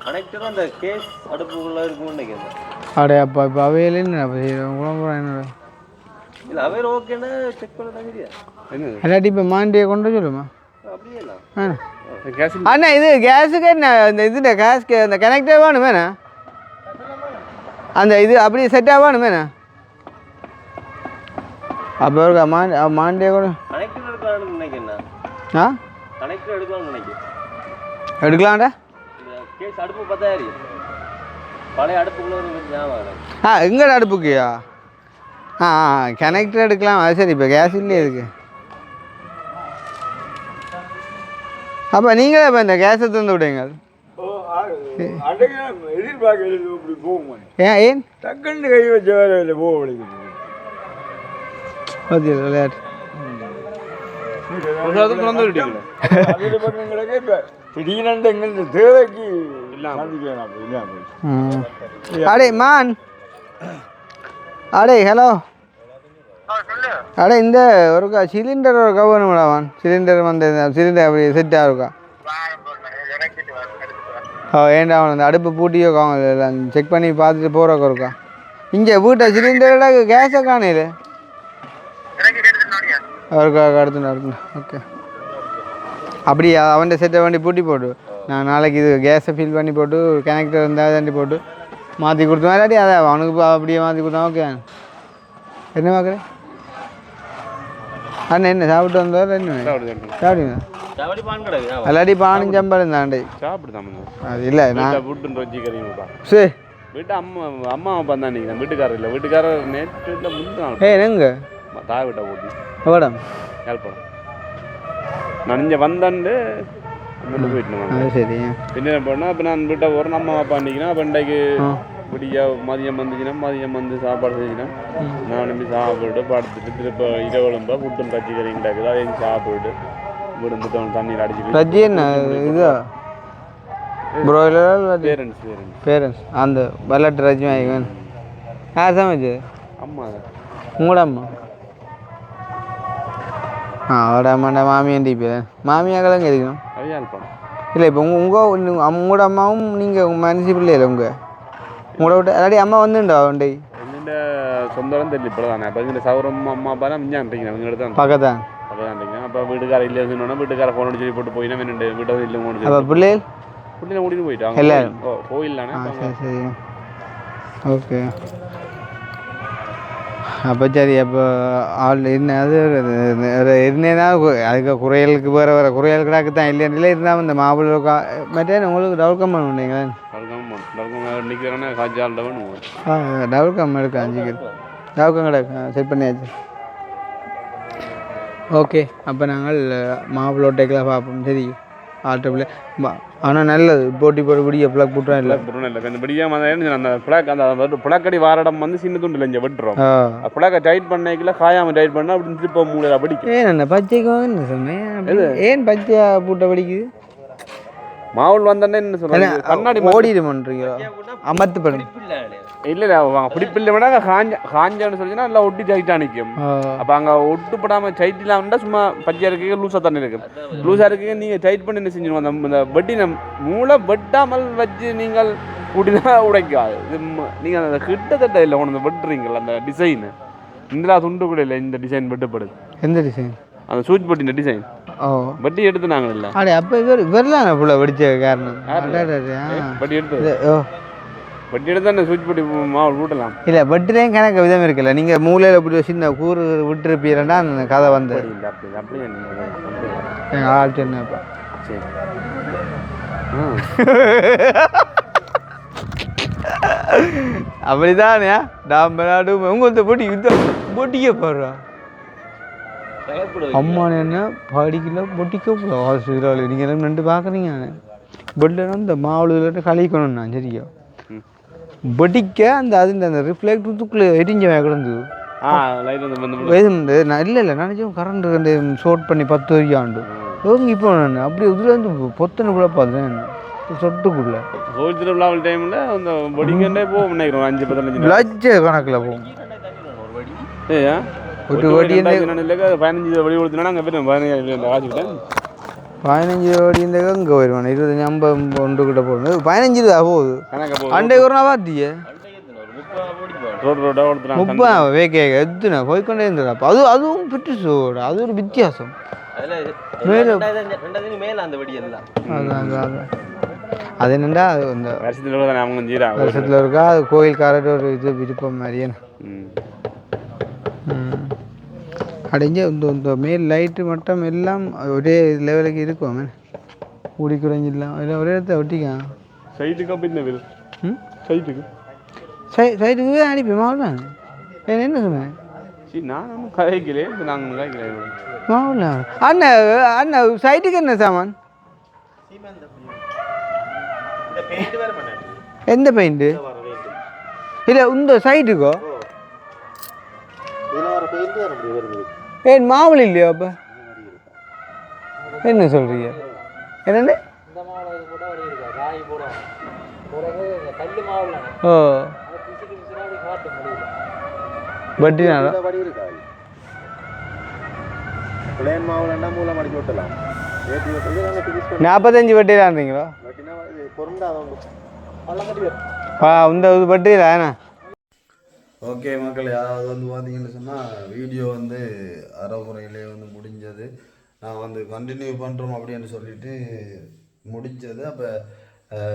கனெக்டரும் அந்த கேஸ் அடுப்புக்குள்ளே இருக்கும்னு நினைக்கிறேன். அடே அப்பா இப்போ அவையில் என்ன குழம்புறேன் என்னோட இல்லை அவையில் ஓகேன்னா செக் பண்ண தான் தெரியா என்ன இல்லாட்டி இப்போ மாண்டியை கொண்டு சொல்லுமா? அப்படியே இல்லை அண்ணா இது கேஸுக்கு என்ன இந்த இது கேஸ்க்கு அந்த கனெக்டர் வேணுமேண்ணா, அந்த இது அப்படியே செட்டாக வேணுமேண்ணா. அப்போ இருக்கா மாண்டியை கூட கனெக்டர் எடுக்கலாம்னு நினைக்கிறேன். ஆ கனெக்டர் எடுக்கலாம்னு நினைக்கிறேன். எடுக்கலாம்டா. இந்த கேஸ் அடுப்பு 10,000 பழைய அடுப்புக்குள்ள ஞாபகம். எங்கட அடுப்புக்குயா? கனெக்டர் எடுக்கலாம். அது சரி, இப்போ கேஸ் இல்லையே இருக்கு. அப்போ நீங்களே இப்போ இந்த கேஸை தந்து விடுங்க. ஏன் டக்குன்னு கை வச்ச வேலை போக விளைக்குது. ஓகே விளையாட்டு திடீர்னு எங்களுக்கு தேவைக்கு அடே மான் அடே ஹலோ அடே இந்த ஒருக்கா சிலிண்டர் ஒரு கவர்மெண்ட் வான் சிலிண்டர் வந்து சிலிண்டர் அப்படி செட்டாக இருக்கா? ஏன்டா அவன் அந்த அடுப்பு பூட்டியோ செக் பண்ணி பார்த்துட்டு போகிறக்கா இருக்கா? இங்கே வீட்டை சிலிண்டரோட கேஸை காணையில் அவருக்கா அடுத்து ஓகே. அப்படி அவன்கிட்ட செட்டை வண்டி பூட்டி போட்டு நான் நாளைக்கு இது கேஸை ஃபில் பண்ணி போட்டு கனெக்டர் இருந்தால் தாண்டி போட்டு மாற்றி கொடுத்தோம். இல்லாட்டி அதை அவனுக்கு அப்படியே மாற்றி கொடுத்தான். ஓகே என்ன பார்க்குறேன் அண்ணா என்ன சாப்பிட்டு வந்தார்? என்ன சாப்பிடுங்க இல்லாட்டி பானும் சம்பளம் தாண்டி சாப்பிடுதான் அது இல்லை நான் சரி வீட்டு அம்மா அப்பா தான் நீங்கள் வீட்டுக்காரர் இல்லை வீட்டுக்காரர் நேற்று முன்னாள் எங்க தாய் வீட்டை போட்டி மேடம் யாழ்ப்பாணம் நான் இங்கே வந்தாண்டு போயிட்டேன். அது சரி பின்ன போனால் இப்போ நான் வீட்டை போகிறேன் அம்மா அப்பா அன்றைக்கினா அப்போ இன்றைக்கு பிடிக்க மதியம் வந்துச்சுன்னா மதியம் வந்து சாப்பாடு செஞ்சுன்னா நான் நம்பி சாப்பிட்டு படுத்துட்டு திருப்ப இரவுலம்பா புட்டும் பச்சி கறி கிடக்குது அதையும் சாப்பிட்டு வீடு முத்தம் தண்ணியில் அடிச்சுட்டு ரஜி என்ன இது ப்ரோயிலர் பேரண்ட்ஸ் அந்த விளையாட்டு ரஜி வாங்கிக்கணும். யார் சமைச்சது? அம்மா உங்களோட அம்மா? அவட அம்மாண்டா மாமியாண்டி பேர் மாமியாக்கெல்லாம் இருக்கணும். இல்லை இப்போ உங்களோட அம்மாவும் நீங்கள் உங்கள் மனசு பிள்ளையில உங்களோட விட்டு அல்லாடி அம்மா வந்துண்டா அவன்டை என்னோட சொந்தம் தெரியல இப்போ தானே அப்போ இந்த சௌரம் அம்மா அப்பா தான் மிஞ்சான்ட்டீங்க அவங்க தான் பக்கத்தான் அப்போதான்ட்டீங்க. அப்போ வீட்டுக்கார இல்லை சொன்னோன்னா வீட்டுக்கார ஃபோன் அடிச்சு போட்டு போயினா வேணுண்டு வீட்டை இல்லை முடிஞ்சு அப்போ பிள்ளைகள் பிள்ளைங்க கூட்டின்னு போயிட்டாங்க எல்லாரும் கோயில்லானே. சரி சரி ஓகே. அப்போ சரி அப்போ ஆள் என்ன அது இருந்தேன்னா அதுக்கு குறையலுக்கு வேறு குறையல் கிடாக்கு தான் இல்லைன்னு இருந்தால் இந்த மாப்பிள்ளை மற்றே உங்களுக்கு டபுள் கம் பண்ணுவீங்களா? நிற்கிறேன்னா காய்ச்சால் டபுள் கம் எடுக்க 5 கிலோ டபுள் கம் கிடக்கு செட் பண்ணியாச்சு. ஓகே அப்போ நாங்கள் மாப்பிள்ளோட்டைக்கெல்லாம் பார்ப்போம். சரி ஆட்டோவில் ஆனால் நல்லது போட்டி போட்டு பிடிக்க பிளாக் போட்டுறோம் இல்லை இந்த பிடிக்காம அந்த பிளாக் அந்த பிளாக்கடி வாரடம் வந்து சின்ன துண்டில் இங்கே வெட்டுறோம். பிளாக்கை டைட் பண்ணிக்கல காயாமல் டைட் பண்ணால் அப்படி திருப்ப மூளையில் படிக்கும். ஏன் என்ன பச்சைக்கும் என்ன சொன்னேன் ஏன் பச்சையா பூட்டை படிக்குது? மாவுள் வந்தோடனே என்ன சொல்றாங்க கண்ணாடி ஓடிடு பண்ணுறீங்களோ அமர்த்து பண்ணு இல்லை பிடிப்பில்லை வேணா காஞ்சான்னு சொல்லிச்சுன்னா எல்லாம் ஒட்டி டைட்டாக நிற்கும். அப்போ அங்கே ஒட்டுப்படாமல் டைட் இல்லாமட்டா சும்மா பச்சையாக இருக்க லூஸாக தானே இருக்கும். லூஸாக இருக்க நீங்கள் டைட் பண்ணி என்ன செஞ்சிடுவோம் அந்த வெட்டின மூளை வெட்டாமல் வச்சு நீங்கள் கூட்டினா உடைக்காது. இது நீங்கள் அந்த கிட்டத்தட்ட இல்லை ஒன்று வெட்டுறீங்களா அந்த டிசைனு இந்த துண்டு கூட இல்லை இந்த டிசைன் வெட்டப்படுது. எந்த டிசைன்? அந்த சூச் பட்டின டிசைன் வட்டி எடுத்து நாங்கள் இல்லை அடே அப்போ இவரெல்லாம் ஃபுல்லாக வெடிச்ச காரணம் வட்டி எடுத்து வட்டி எடுத்து அந்த சூச் பட்டி மாவு கூட்டலாம். இல்லை வட்டிலையும் கணக்கு விதம் இருக்குல்ல. நீங்கள் மூலையில் இப்படி சின்ன கூறு விட்டுருப்பீரண்டா அந்த கதை வந்து அப்படி எங்கள் ஆள் சொன்னப்பா சரி அப்படிதானே டாம்பராடு உங்க பொட்டி பொட்டிக்க போடுறா அம்மா என்ன படிக்கல பொட்டிக்க ஹாஸ்பிட்டல் நீங்கள் ரெண்டு பார்க்குறீங்க பெட்டில் இந்த மாவுளுக்கு கழிக்கணும் நான் சரியா பொட்டிக்க அந்த அது அந்த ரிஃப்ளெக்டருக்குள்ளே எரிஞ்ச கிடந்தது இல்லை நினச்சோம் கரண்ட் ஷோர்ட் பண்ணி 10 வரைக்கும் ஆண்டு இப்போ நான் அப்படி இதுலேருந்து பொத்தனுக்குள்ளே பார்த்தேன் சொட்டுக்குள்ள டைமில் அந்த பொடிக்கண்டே போகும் நினைக்கிறோம் 5-15 லட்ச கணக்கில் போகும் ஏயா ஒரு வடி 15 வடி கொடுத்தனா அங்கே போய் 15 ஆச்சுக்கிட்டேன் 15 வடி இருந்தாக்க இங்கே வருவானே 25-50 ஒன்று கிட்ட போகிறது 15 தான் போகுது அண்டை ஒரு நாள் பார்த்தியே ரோடாக கொடுத்துறான் 30 வேக்க எத்துனா போய்கொண்டே இருந்தா அதுவும் பிட்டு சோடு அது ஒரு வித்தியாசம் அது என்னண்டா அது இந்த வருஷத்தில் இருக்கா அது கோயில்காரர் ஒரு இது விருப்பம் மாதிரியே அடைஞ்ச இந்த மேல் லைட்டு மட்டும் எல்லாம் ஒரே லெவலுக்கு இருக்கும் கூடி குறைஞ்சி இல்லாமல் ஒரே இடத்த ஒட்டிக்கா சைட்டுக்கு அப்போ என்ன சைட்டுக்கு சைட்டுக்கு அனுப்பி மாவுல என்ன சொன்னேன் நான் கதைக்கிறேன் நாங்கள் கதைக்கிறேன் மாவுல அண்ணா அண்ணா சைட்டுக்கு என்ன சாமான் எந்த பெயிண்ட்டு இல்லை இந்த சைட்டுக்கோ ஏன் மாவுள் இல்லையா அப்போ என்ன சொல்கிறீங்க என்னென்ன ஓ வட்டினால 45 வட்டிலான்றீங்களோ இந்த வட்டியில் ஏண்ணா ஓகே மக்கள் யாராவது வந்து பார்த்தீங்கன்னு சொன்னால் வீடியோ வந்து அறகுறையிலே வந்து முடிஞ்சது நான் வந்து கண்டினியூ பண்ணுறோம் அப்படின்னு சொல்லிட்டு முடிஞ்சது அப்போ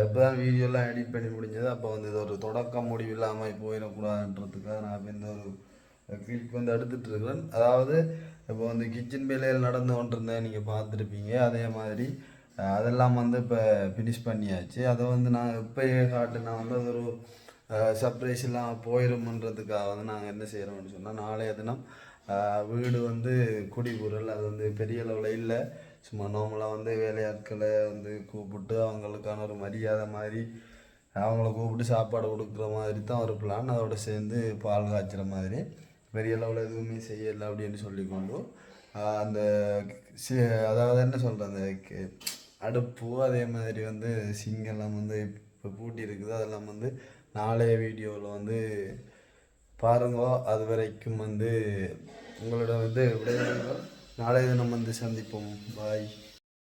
இப்போ தான் வீடியோலாம் எடிட் பண்ணி முடிஞ்சது அப்போ வந்து இது ஒரு தொடக்கம் முடிவு இல்லாமல் போயிடக்கூடாதுன்றதுக்காக நான் இப்போ இந்த ஒரு கிளிக் வந்து எடுத்துகிட்டு இருக்கிறேன். அதாவது இப்போ வந்து கிச்சன் வேலையில் நடந்து கொண்டிருந்தேன் நீங்கள் பார்த்துருப்பீங்க. அதே மாதிரி அதெல்லாம் வந்து இப்போ ஃபினிஷ் பண்ணியாச்சு. அதை வந்து நான் இப்போயே காட்டுனா வந்து அது ஒரு சர்ப்ரைஸ் எல்லாம் போயிடும்ன்றதுக்காக வந்து நாங்கள் என்ன செய்கிறோம்னு சொன்னால் நாளைய தினம் வீடு வந்து குடிபுறல் அது வந்து பெரிய அளவில் இல்லை, சும்மா நார்மலாக வந்து வேலையாட்களை வந்து கூப்பிட்டு அவங்களுக்கான ஒரு மரியாதை மாதிரி அவங்கள கூப்பிட்டு சாப்பாடு கொடுக்குற மாதிரி தான் ஒரு பிளான். அதோடு சேர்ந்து பால் காய்ச்சுற மாதிரி பெரிய அளவில் எதுவுமே செய்யலை அப்படின்னு சொல்லிக்கொண்டு அந்த அதாவது என்ன சொல்கிறேன் அந்த அடுப்பு அதே மாதிரி வந்து சிங்கெல்லாம் வந்து இப்போ பூட்டி இருக்குது. அதெல்லாம் வந்து நாளைய வீடியோவில் வந்து பாருங்க. அது வரைக்கும் வந்து உங்களோட வந்து விடைபெறுகிறோம். நாளைய தினம் வந்து சந்திப்போம். பாய்.